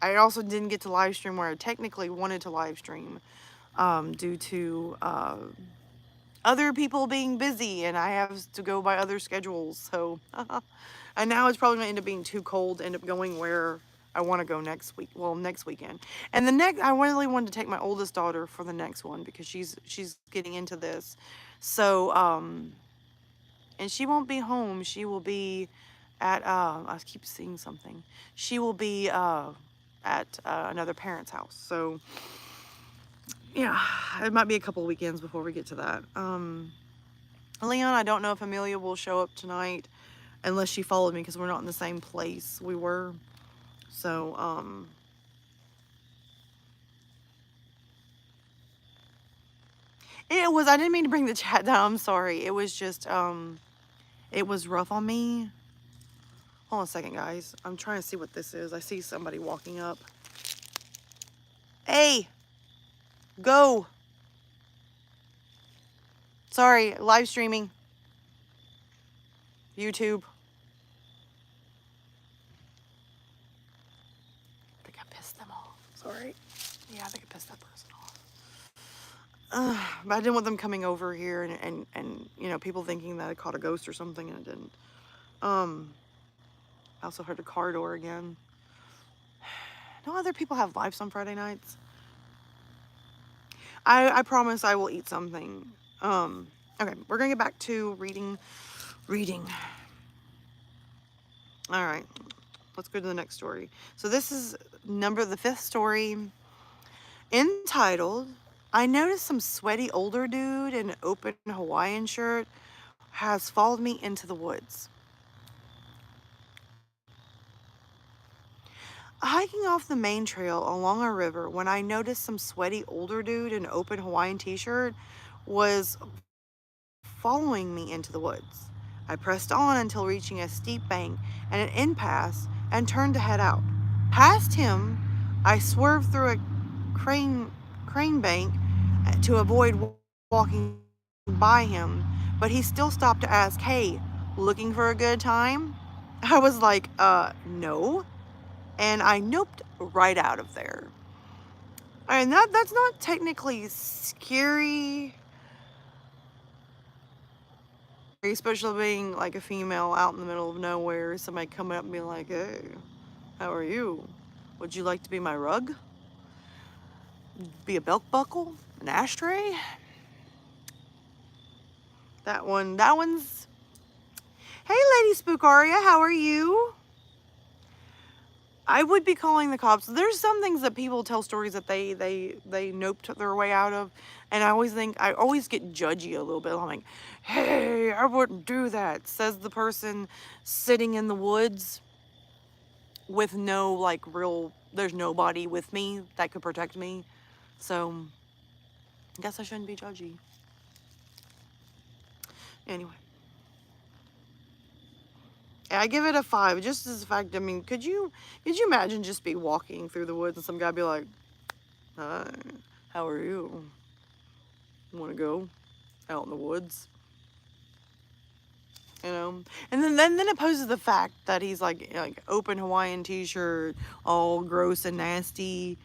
I also didn't get to live stream where I technically wanted to live stream, due to other people being busy, and I have to go by other schedules. So, and now it's probably gonna end up being too cold to end up going where I want to go next week. Well, next weekend. And the next, I really wanted to take my oldest daughter for the next one because she's getting into this. So, and she won't be home. She will be at I keep seeing something. She will be at another parent's house. So, yeah, it might be a couple weekends before we get to that. Leon, I don't know if Amelia will show up tonight unless she followed me because we're not in the same place we were. So, it was, I didn't mean to bring the chat down. I'm sorry. It was just, it was rough on me. Hold on a second, guys. I'm trying to see what this is. I see somebody walking up. Hey, go. Sorry, live streaming. YouTube. I think I pissed them off. Sorry. Yeah, I think I pissed that person off. But I didn't want them coming over here and you know, people thinking that I caught a ghost or something, and I didn't. I also heard a car door again. No other people have lives on Friday nights. I promise I will eat something. Okay, we're gonna get back to reading. All right, let's go to the next story. So this is the 5th story, entitled, I noticed some sweaty older dude in an open Hawaiian shirt has followed me into the woods. Hiking off the main trail along a river when I noticed some sweaty older dude in an open Hawaiian t-shirt was following me into the woods. I pressed on until reaching a steep bank and an impasse and turned to head out. Past him, I swerved through a crane bank to avoid walking by him, but he still stopped to ask, "Hey, looking for a good time?" I was like, no. And I noped right out of there. And that's not technically scary, especially being like a female out in the middle of nowhere, somebody coming up and being like, "Hey, how are you? Would you like to be my rug? Be a belt buckle? An ashtray?" That one's, hey Lady Spookaria, how are you? I would be calling the cops. There's some things that people tell stories that they noped their way out of, and I always get judgy a little bit. I'm like, "Hey, I wouldn't do that," says the person sitting in the woods with no there's nobody with me that could protect me. So I guess I shouldn't be judgy. Anyway, I give it a 5 just as a fact. I mean, could you imagine just be walking through the woods and some guy be like, "Hi, how are you? Want to go out in the woods?" You know, and then it poses the fact that he's like open Hawaiian t-shirt, all gross and nasty.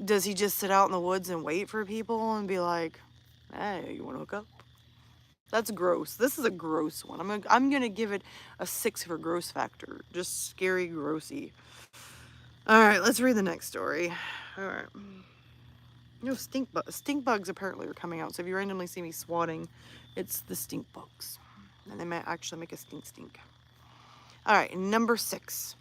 Does he just sit out in the woods and wait for people and be like, "Hey, you want to hook up?" That's gross. This is a gross one. I'm gonna give it a 6 for gross factor. Just scary, grossy. All right, let's read the next story. All right. No, stink bugs apparently are coming out. So if you randomly see me swatting, it's the stink bugs. And they might actually make a stink. All right, number 6.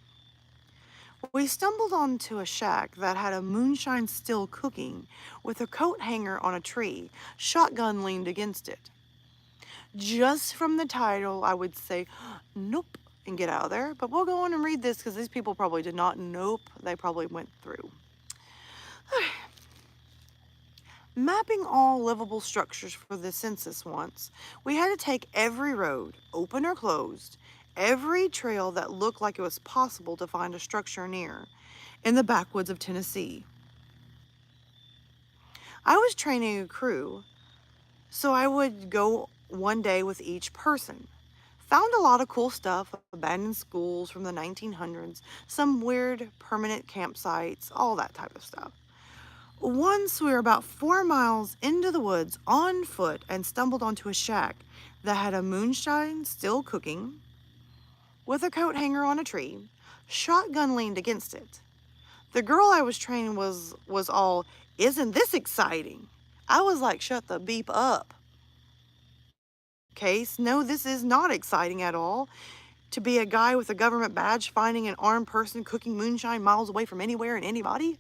We stumbled onto a shack that had a moonshine still cooking with a coat hanger on a tree, shotgun leaned against it. Just from the title, I would say, nope, and get out of there. But we'll go on and read this because these people probably did not nope. They probably went through. Mapping all livable structures for the census once, we had to take every road, open or closed, every trail that looked like it was possible to find a structure near, in the backwoods of Tennessee. I was training a crew, so I would go one day with each person. Found a lot of cool stuff, abandoned schools from the 1900s, some weird permanent campsites, all that type of stuff. Once we were about 4 miles into the woods on foot and stumbled onto a shack that had a moonshine still cooking with a coat hanger on a tree, shotgun leaned against it. The girl I was training was all, "Isn't this exciting?" I was like, "Shut the beep up." Case, no, this is not exciting at all. To be a guy with a government badge finding an armed person cooking moonshine miles away from anywhere and anybody.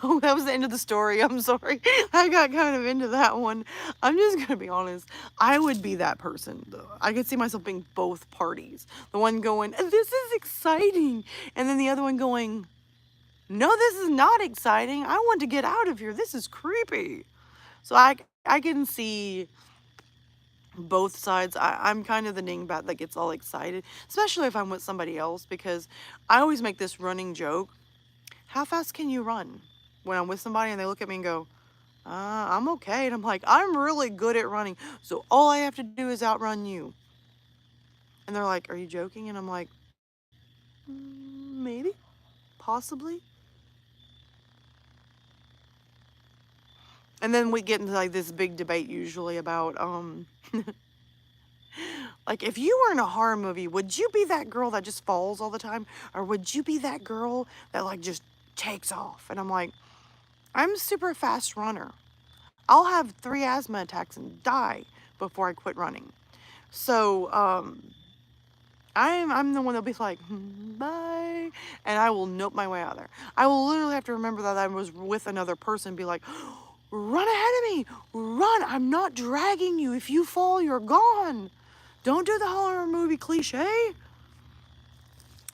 Oh, that was the end of the story. I'm sorry. I got kind of into that one. I'm just going to be honest. I would be that person, though. I could see myself being both parties. The one going, "This is exciting." And then the other one going, "No, this is not exciting. I want to get out of here. This is creepy." So I can see both sides. I'm kind of the dingbat that gets all excited, especially if I'm with somebody else, because I always make this running joke. How fast can you run? When I'm with somebody and they look at me and go, I'm okay. And I'm like, I'm really good at running. So all I have to do is outrun you. And they're like, are you joking? And I'm like, maybe, possibly. And then we get into like this big debate usually about, like if you were in a horror movie, would you be that girl that just falls all the time? Or would you be that girl that like just takes off? And I'm like, I'm a super fast runner. I'll have 3 asthma attacks and die before I quit running. So, I'm the one that'll be like, bye, and I will nope my way out of there. I will literally have to remember that I was with another person and be like, run ahead of me, run, I'm not dragging you. If you fall, you're gone. Don't do the horror movie cliche.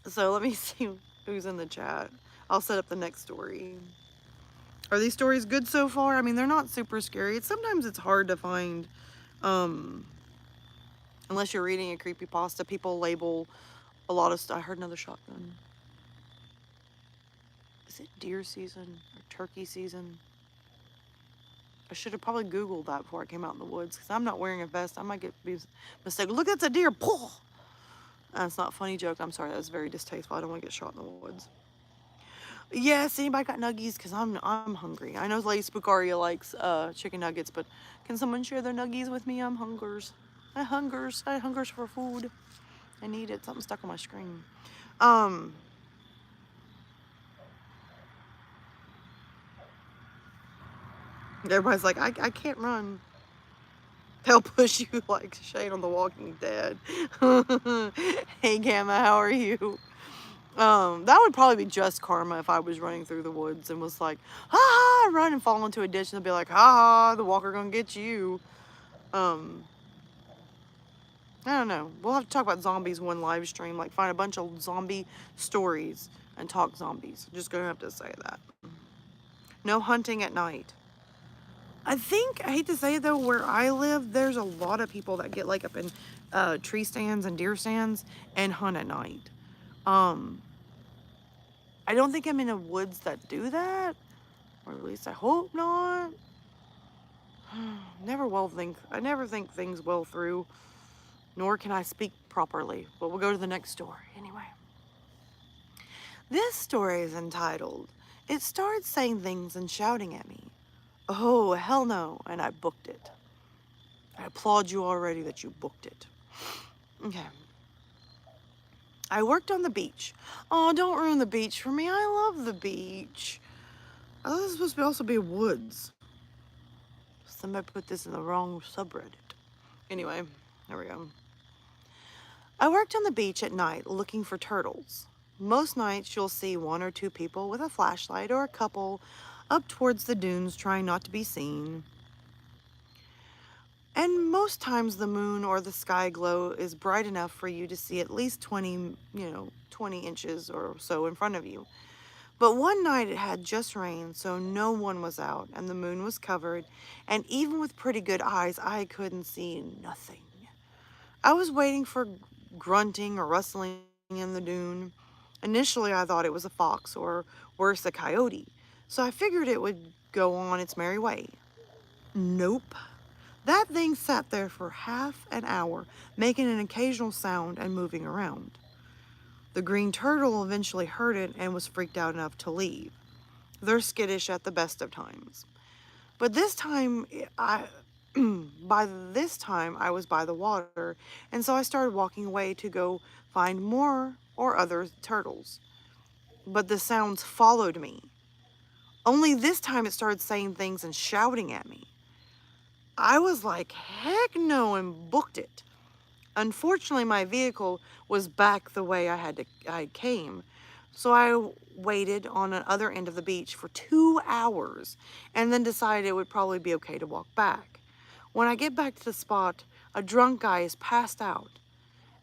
So let me see who's in the chat. I'll set up the next story. Are these stories good so far? I mean, they're not super scary. Sometimes it's hard to find, unless you're reading a creepypasta, people label a lot of stuff. I heard another shotgun. Is it deer season or turkey season? I should have probably Googled that before I came out in the woods because I'm not wearing a vest. I might be mistaken. Look, that's a deer. Pull! That's not a funny joke. I'm sorry. That's very distasteful. I don't want to get shot in the woods. Yes, anybody got nuggies? Because I'm hungry. I know Lady Spookaria likes chicken nuggets, but can someone share their nuggies with me? I'm hungers. I hungers for food. I need it. Something stuck on my screen. Everybody's like, I can't run. They'll push you like Shane on The Walking Dead. Hey, Gamma, how are you? That would probably be just karma if I was running through the woods and was like, ha ha, run and fall into a ditch and they'll be like, ha ha, the walker gonna get you. I don't know. We'll have to talk about zombies one live stream, like find a bunch of zombie stories and talk zombies. Just gonna have to say that. No hunting at night. I hate to say it though, where I live, there's a lot of people that get like up in tree stands and deer stands and hunt at night. I don't think I'm in the woods that do that, or at least I hope not. I never think things well through, nor can I speak properly. But we'll go to the next story anyway. This story is entitled, "It Started Saying Things and Shouting at Me." Oh, hell no, and I booked it. I applaud you already that you booked it. Okay. I worked on the beach. Oh, don't ruin the beach for me. I love the beach. I thought this was supposed to also be woods. Somebody put this in the wrong subreddit. Anyway, there we go. I worked on the beach at night looking for turtles. Most nights you'll see one or two people with a flashlight or a couple up towards the dunes trying not to be seen. And most times the moon or the sky glow is bright enough for you to see at least 20 inches or so in front of you. But one night it had just rained, so no one was out, and the moon was covered, and even with pretty good eyes, I couldn't see nothing. I was waiting for grunting or rustling in the dune. Initially, I thought it was a fox or worse, a coyote, so I figured it would go on its merry way. Nope. That thing sat there for half an hour, making an occasional sound and moving around. The green turtle eventually heard it and was freaked out enough to leave. They're skittish at the best of times. But this time, by this time, I was by the water, and so I started walking away to go find more or other turtles. But the sounds followed me. Only this time it started saying things and shouting at me. I was like, heck no, and booked it. Unfortunately, my vehicle was back the way I came, so I waited on the other end of the beach for 2 hours and then decided it would probably be okay to walk back. When I get back to the spot, a drunk guy is passed out,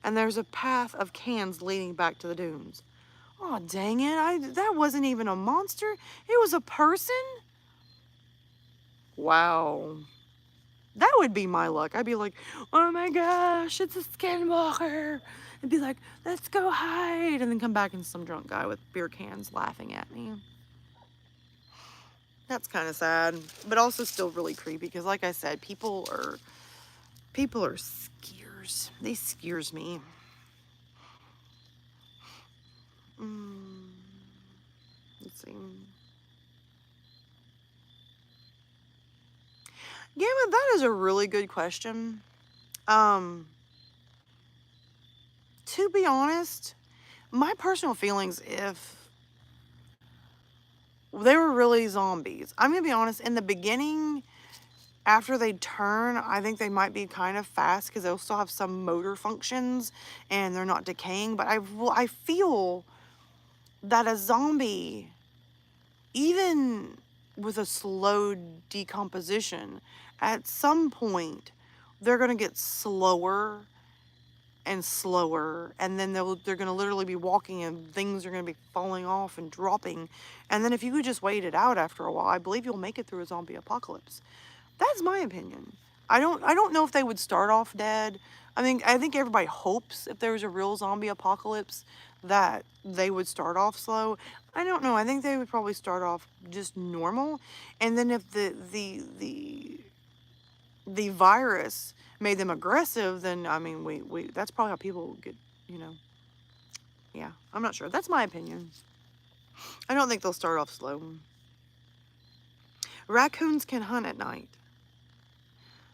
and there's a path of cans leading back to the dunes. Oh, dang it, that wasn't even a monster, it was a person? Wow. That would be my luck. I'd be like, oh my gosh, it's a skinwalker. And be like, let's go hide. And then come back and some drunk guy with beer cans laughing at me. That's kind of sad, but also still really creepy because like I said, people are scares. They scares me. Let's see. Yeah, but that is a really good question. To be honest, my personal feelings, if they were really zombies, I'm gonna be honest, in the beginning, after they turn, I think they might be kind of fast because they'll still have some motor functions and they're not decaying. But I feel that a zombie, even with a slow decomposition, at some point, they're going to get slower and slower, and then they're going to literally be walking and things are going to be falling off and dropping. And then if you could just wait it out after a while, I believe you'll make it through a zombie apocalypse. That's my opinion. I don't know if they would start off dead. I think everybody hopes if there was a real zombie apocalypse that they would start off slow. I don't know. I think they would probably start off just normal, and then if the virus made them aggressive, then we that's probably how people get, you know. Yeah, I'm not sure. That's my opinion. I don't think they'll start off slow. Raccoons can hunt at night.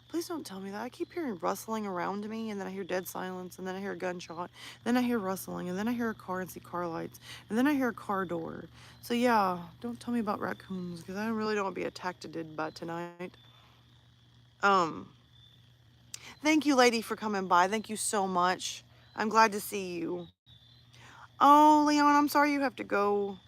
Please don't tell me that. I keep hearing rustling around me, and then I hear dead silence, and then I hear a gunshot, then I hear rustling, and then I hear a car and see car lights, and then I hear a car door. So yeah, don't tell me about raccoons, because I really don't want to be attacked by tonight. Thank you, lady, for coming by. Thank you so much. I'm glad to see you. Oh, Leon, I'm sorry you have to go.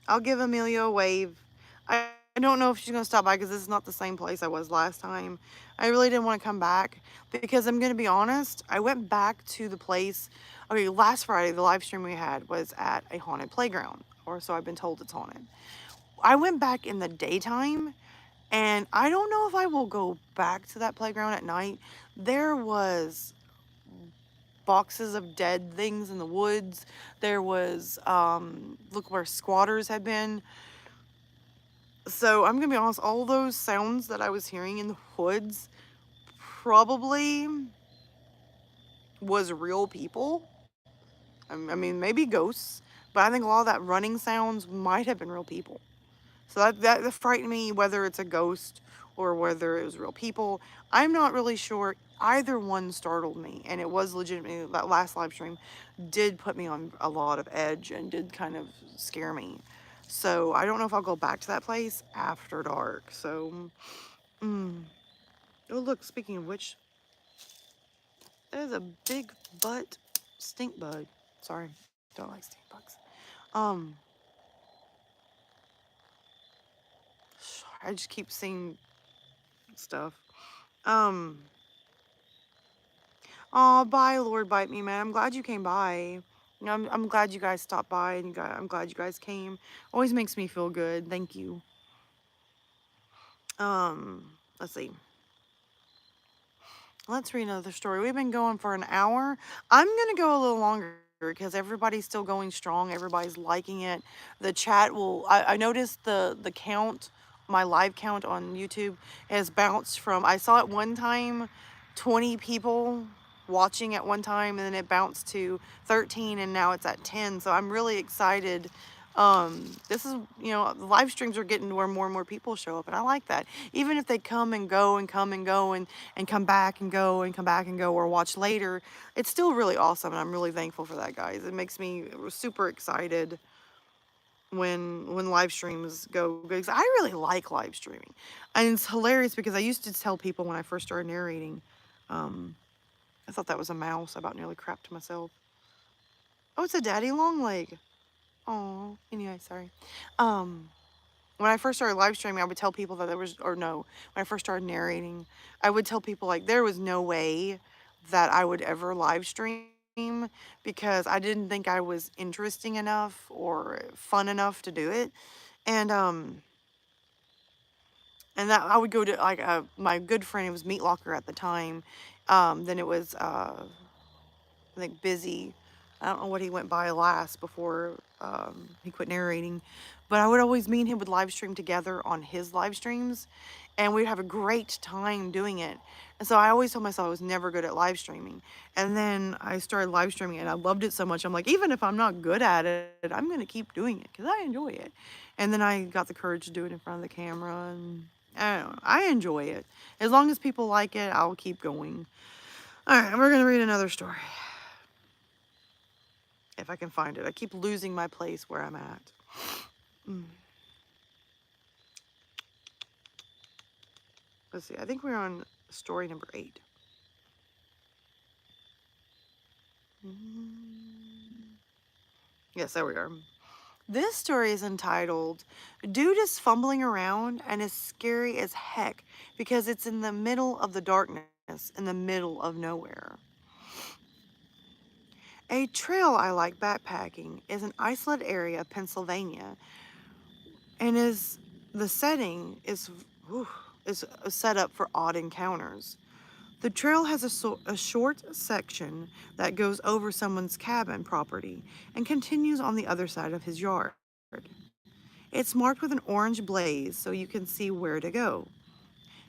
I'll give Amelia a wave. I don't know if she's going to stop by because this is not the same place I was last time. I really didn't want to come back because I'm going to be honest. I went back to the place. Okay, last Friday, the live stream we had was at a haunted playground, or so I've been told it's haunted. I went back in the daytime, and I don't know if I will go back to that playground at night. There was boxes of dead things in the woods. There was, look where squatters had been. So I'm going to be honest, all those sounds that I was hearing in the woods probably was real people. I mean, maybe ghosts, but I think a lot of that running sounds might have been real people. So that frightened me, whether it's a ghost or whether it was real people. I'm not really sure. Either one startled me, and it was legitimately, that last live stream did put me on a lot of edge and did kind of scare me. So I don't know if I'll go back to that place after dark. So, oh look, speaking of which, there's a big butt stink bug. Sorry, don't like stink bugs. Um, I just keep seeing stuff. Um, oh, bye, Lord Bite Me, man. I'm glad you came by. I'm glad you guys stopped by, and I'm glad you guys came. Always makes me feel good. Thank you. Let's see. Let's read another story. We've been going for an hour. I'm going to go a little longer because everybody's still going strong. Everybody's liking it. The chat will, I noticed the count, my live count on YouTube has bounced from, I saw it one time, 20 people watching at one time, and then it bounced to 13, and now it's at 10. So I'm really excited. This is, the live streams are getting to where more and more people show up, and I like that. Even if they come and go and come and go and come back and go and come back and go or watch later, it's still really awesome, and I'm really thankful for that, guys. It makes me super excited when live streams go good, 'cause I really like live streaming. And it's hilarious because I used to tell people when I first started narrating, I thought that was a mouse. I about nearly crapped myself. Oh, it's a daddy long leg. Oh, anyway, sorry. Um, when I first started live streaming, I would tell people that there was, or no, when I first started narrating, I would tell people like there was no way that I would ever live stream because I didn't think I was interesting enough or fun enough to do it. And and that I would go to like my good friend, it was Meat Locker at the time. Then it was I think Busy. I don't know what he went by last before he quit narrating, but I would always me and him would live stream together on his live streams, and we'd have a great time doing it. And so I always told myself I was never good at live streaming. And then I started live streaming and I loved it so much. I'm like, even if I'm not good at it, I'm going to keep doing it because I enjoy it. And then I got the courage to do it in front of the camera, and I don't know, I enjoy it. As long as people like it, I'll keep going. All right, we're going to read another story. If I can find it. I keep losing my place where I'm at. Let's see. I think we're on story number 8. Yes, there we are. This story is entitled Dude is Fumbling Around and is Scary as Heck because it's in the middle of the darkness, in the middle of nowhere. A trail I like backpacking is an isolated area of Pennsylvania, and the setting is set up for odd encounters. The trail has a short section that goes over someone's cabin property and continues on the other side of his yard. It's marked with an orange blaze so you can see where to go.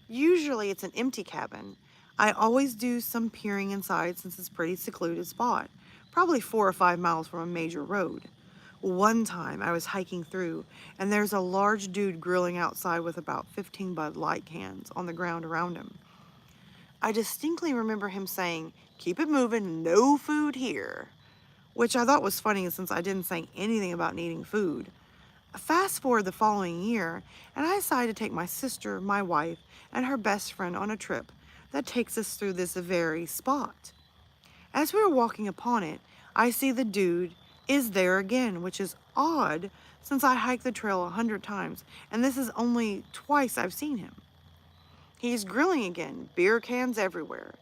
Usually it's an empty cabin. I always do some peering inside since it's a pretty secluded spot, probably 4 or 5 miles from a major road. One time I was hiking through and there's a large dude grilling outside with about 15 Bud Light cans on the ground around him. I distinctly remember him saying, "Keep it moving, no food here," which I thought was funny since I didn't say anything about needing food. Fast forward the following year, and I decided to take my sister, my wife, and her best friend on a trip that takes us through this very spot. As we were walking upon it, I see the dude is there again, which is odd since I hiked the trail 100 times, and this is only twice I've seen him. He's grilling again, beer cans everywhere.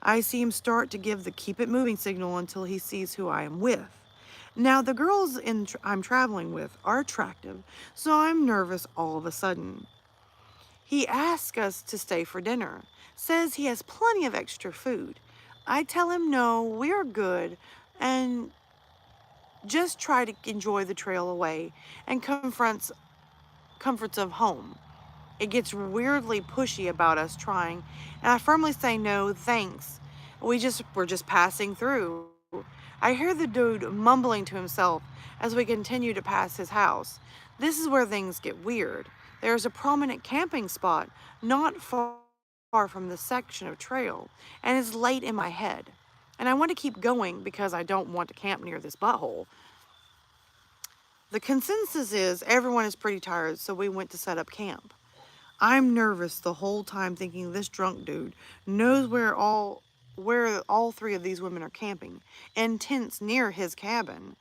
I see him start to give the keep it moving signal until he sees who I am with. Now, the girls I'm traveling with are attractive, so I'm nervous all of a sudden. He asks us to stay for dinner, says he has plenty of extra food. I tell him no, we are good, and just try to enjoy the trail away and comforts of home. It gets weirdly pushy about us trying, and I firmly say no, thanks. We're just passing through. I hear the dude mumbling to himself as we continue to pass his house. This is where things get weird. There's a prominent camping spot not far from the section of trail, and it's late in my head. And I want to keep going because I don't want to camp near this butthole. The consensus is everyone is pretty tired, so we went to set up camp. I'm nervous the whole time thinking this drunk dude knows where all three of these women are camping, in tents near his cabin.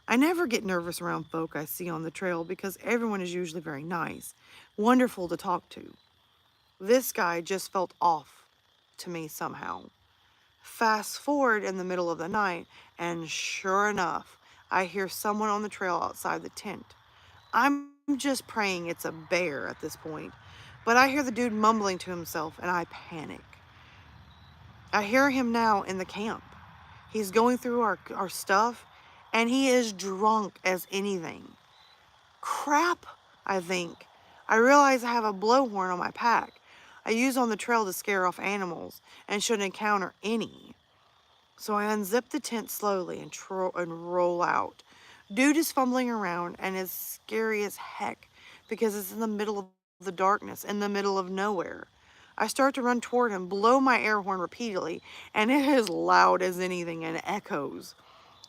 I never get nervous around folk I see on the trail because everyone is usually very nice, wonderful to talk to. This guy just felt off to me somehow. Fast forward in the middle of the night, and sure enough, I hear someone on the trail outside the tent. I'm just praying it's a bear at this point, but I hear the dude mumbling to himself and I panic. I hear him now in the camp. He's going through our stuff and he is drunk as anything. Crap, I think. I realize I have a blowhorn on my pack. I use on the trail to scare off animals and should encounter any. So I unzip the tent slowly and roll out. Dude is fumbling around and is scary as heck because it's in the middle of the darkness, in the middle of nowhere. I start to run toward him, blow my air horn repeatedly, and it is loud as anything and echoes.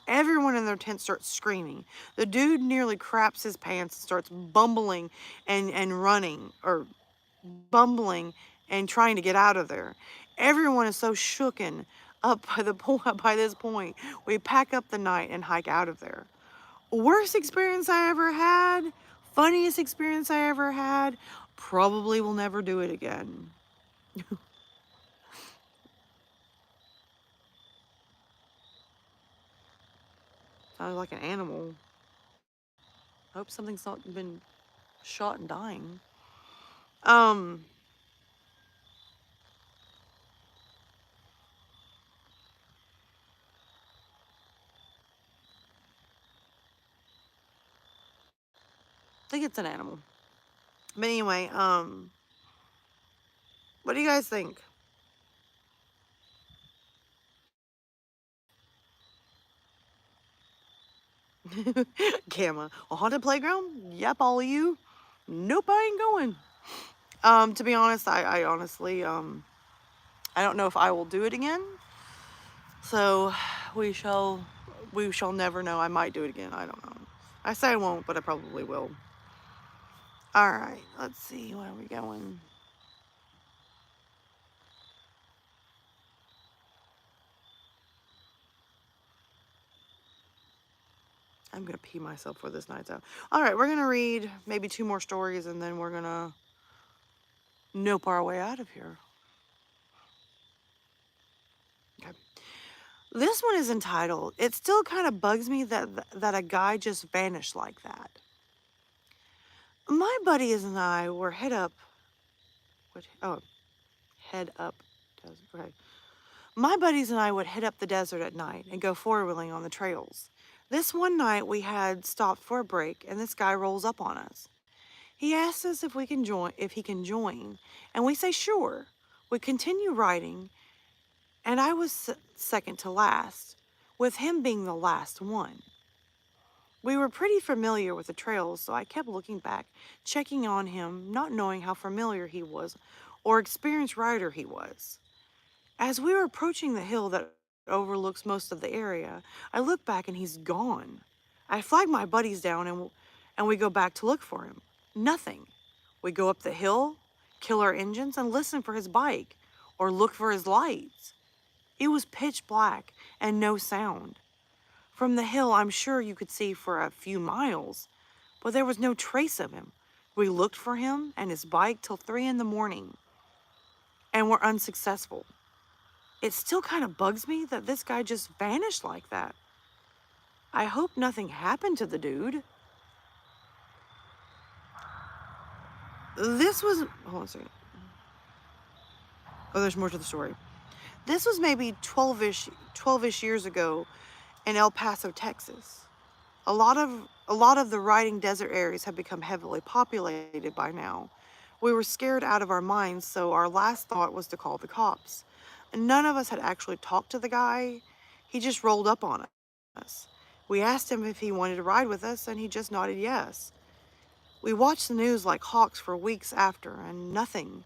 Everyone in their tent starts screaming. The dude nearly craps his pants and starts bumbling and running, or bumbling and trying to get out of there. Everyone is so shooken up by this point. We pack up the night and hike out of there. Worst experience I ever had, funniest experience I ever had, probably will never do it again. Sounds like an animal. Hope something's not been shot and dying. Um, I think it's an animal. But anyway, what do you guys think? Gamma, a haunted playground? Yep, all of you. Nope, I ain't going. To be honest, I honestly, I don't know if I will do it again. So we shall, we shall never know. I might do it again. I don't know. I say I won't, but I probably will. All right, let's see. Where are we going? I'm gonna pee myself for this night's out. All right, we're gonna read maybe two more stories, and then we're gonna nope our way out of here. Okay. This one is entitled, It Still Kind of Bugs Me That a Guy Just Vanished Like That. My buddies and I were head up, okay. My buddies and I would head up the desert at night and go four-wheeling on the trails. This one night we had stopped for a break and this guy rolls up on us. He asks us if he can join, and we say sure. We continue riding, and I was second to last, with him being the last one. We were pretty familiar with the trails, so I kept looking back, checking on him, not knowing how familiar he was or experienced rider he was. As we were approaching the hill that overlooks most of the area, I look back and he's gone. I flag my buddies down and we go back to look for him. Nothing. We go up the hill, kill our engines, and listen for his bike or look for his lights. It was pitch black and no sound. From the hill, I'm sure you could see for a few miles, but there was no trace of him. We looked for him and his bike till 3 in the morning and were unsuccessful. It still kind of bugs me that this guy just vanished like that. I hope nothing happened to the dude. Hold on a second. Oh, there's more to the story. This was maybe 12-ish years ago in El Paso, Texas. A lot of the riding desert areas have become heavily populated by now. We were scared out of our minds, so our last thought was to call the cops. None of us had actually talked to the guy. He just rolled up on us. We asked him if he wanted to ride with us, and he just nodded yes. We watched the news like hawks for weeks after, and nothing.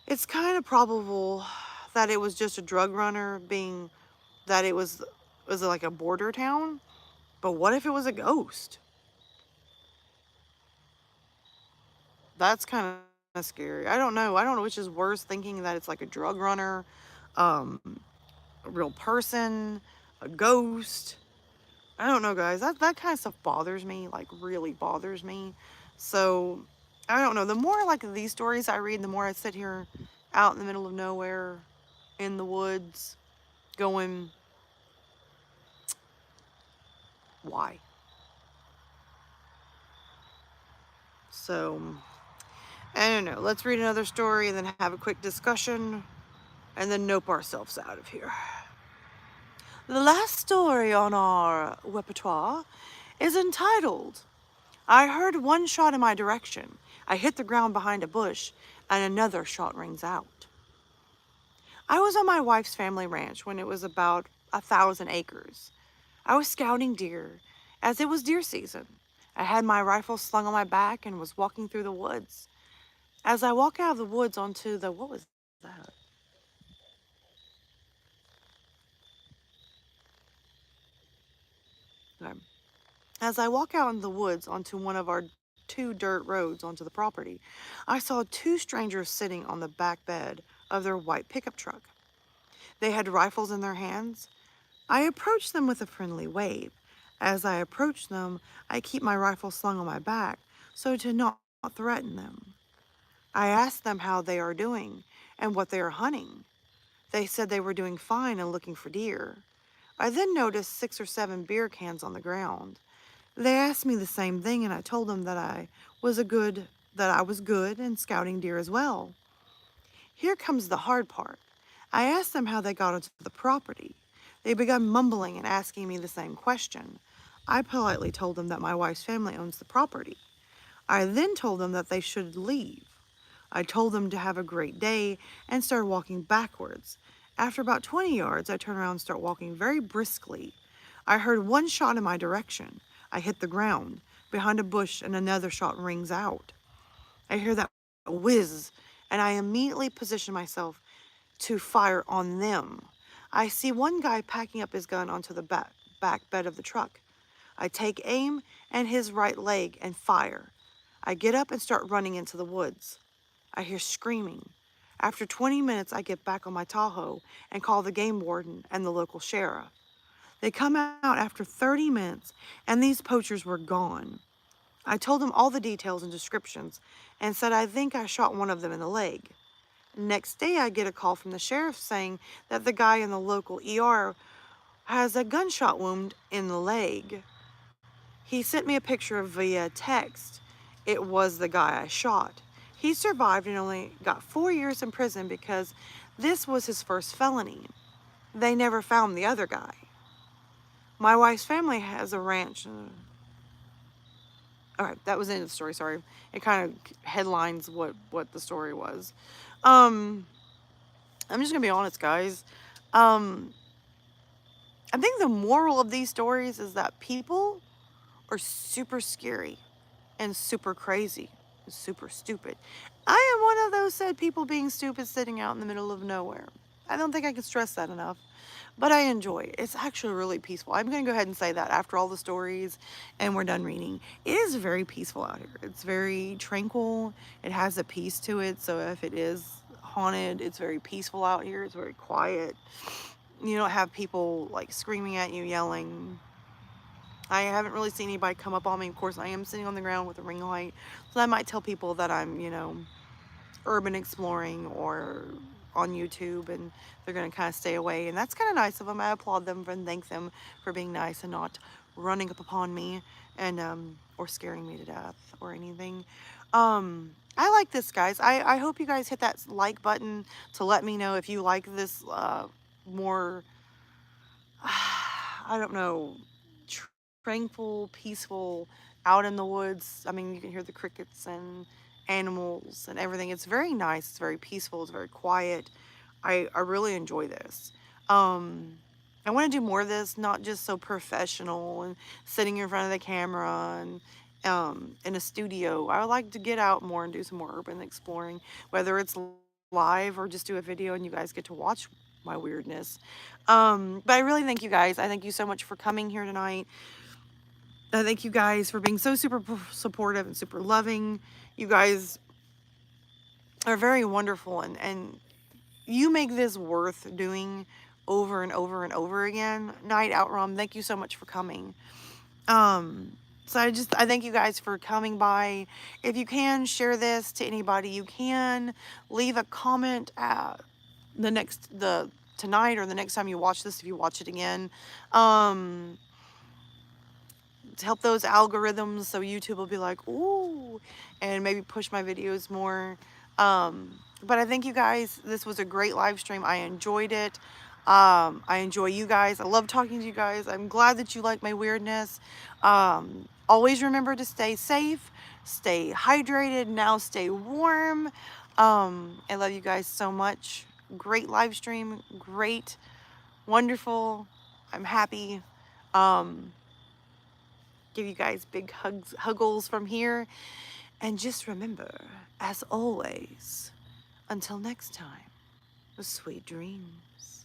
It's kind of probable that it was just a drug runner, being that it was like a border town. But what if it was a ghost? That's kind of scary. I don't know. I don't know which is worse, thinking that it's like a drug runner, um, a real person, a ghost. I don't know, guys. That kind of stuff bothers me, like really bothers me. So I don't know. The more like these stories I read, the more I sit here out in the middle of nowhere in the woods going, why? So I don't know. Let's read another story and then have a quick discussion and then nope ourselves out of here. The last story on our repertoire is entitled, I heard one shot in my direction. I hit the ground behind a bush, and another shot rings out. I was on my wife's family ranch when it was about 1,000 acres. I was scouting deer, as it was deer season. I had my rifle slung on my back and was walking through the woods. As I walk out of the woods onto the, what was that? Okay. As I walk out in the woods onto one of our two dirt roads onto the property, I saw two strangers sitting on the back bed of their white pickup truck. They had rifles in their hands. I approached them with a friendly wave. As I approached them, I keep my rifle slung on my back so to not threaten them. I asked them how they are doing and what they are hunting. They said they were doing fine and looking for deer. I then noticed 6 or 7 beer cans on the ground. They asked me the same thing, and I told them that I was good in scouting deer as well. Here comes the hard part. I asked them how they got onto the property. They began mumbling and asking me the same question. I politely told them that my wife's family owns the property. I then told them that they should leave. I told them to have a great day and started walking backwards. After about 20 yards, I turn around and start walking very briskly. I heard one shot in my direction. I hit the ground behind a bush and another shot rings out. I hear that whiz and I immediately position myself to fire on them. I see one guy packing up his gun onto the back bed of the truck. I take aim and his right leg and fire. I get up and start running into the woods. I hear screaming. After 20 minutes, I get back on my Tahoe and call the game warden and the local sheriff. They come out after 30 minutes, and these poachers were gone. I told them all the details and descriptions and said I think I shot one of them in the leg. Next day, I get a call from the sheriff saying that the guy in the local ER has a gunshot wound in the leg. He sent me a picture via text. It was the guy I shot. He survived and only got 4 years in prison because this was his first felony. They never found the other guy. My wife's family has a ranch. All right, that was the end of the story. Sorry, it kind of headlines what the story was. Um, I'm just gonna be honest, guys. Um, I think the moral of these stories is that people are super scary and super crazy, and super stupid. I am one of those said people being stupid sitting out in the middle of nowhere. I don't think I can stress that enough, but I enjoy it. It's actually really peaceful. I'm going to go ahead and say that after all the stories and we're done reading. It is very peaceful out here. It's very tranquil. It has a peace to it. So if it is haunted, it's very peaceful out here. It's very quiet. You don't have people like screaming at you, yelling. I haven't really seen anybody come up on me. Of course, I am sitting on the ground with a ring light. So I might tell people that I'm, urban exploring or on YouTube, and they're going to kind of stay away. And that's kind of nice of them. I applaud them and thank them for being nice and not running up upon me and or scaring me to death or anything. I like this, guys. I hope you guys hit that like button to let me know if you like this more, I don't know, tranquil, peaceful, out in the woods. I mean, you can hear the crickets and animals and everything. It's very nice. It's very peaceful. It's very quiet. I really enjoy this. I want to do more of this, not just so professional and sitting in front of the camera and in a studio. I would like to get out more and do some more urban exploring, whether it's live or just do a video and you guys get to watch my weirdness. But I really thank you guys. I thank you so much for coming here tonight. I thank you guys for being so super supportive and super loving. You guys are very wonderful, and you make this worth doing over and over and over again. Night Outrum, thank you so much for coming. So I thank you guys for coming by. If you can share this to anybody you can, leave a comment at the tonight or the next time you watch this, if you watch it again. To help those algorithms so YouTube will be like, ooh, and maybe push my videos more. But I thank you guys. This was a great live stream. I enjoyed it. I enjoy you guys. I love talking to you guys. I'm glad that you like my weirdness. Always remember to stay safe, stay hydrated, now stay warm. I love you guys so much. Great live stream. Great. Wonderful. I'm happy. Um, Give you guys big huggles from here. And just remember, as always, until next time, sweet dreams.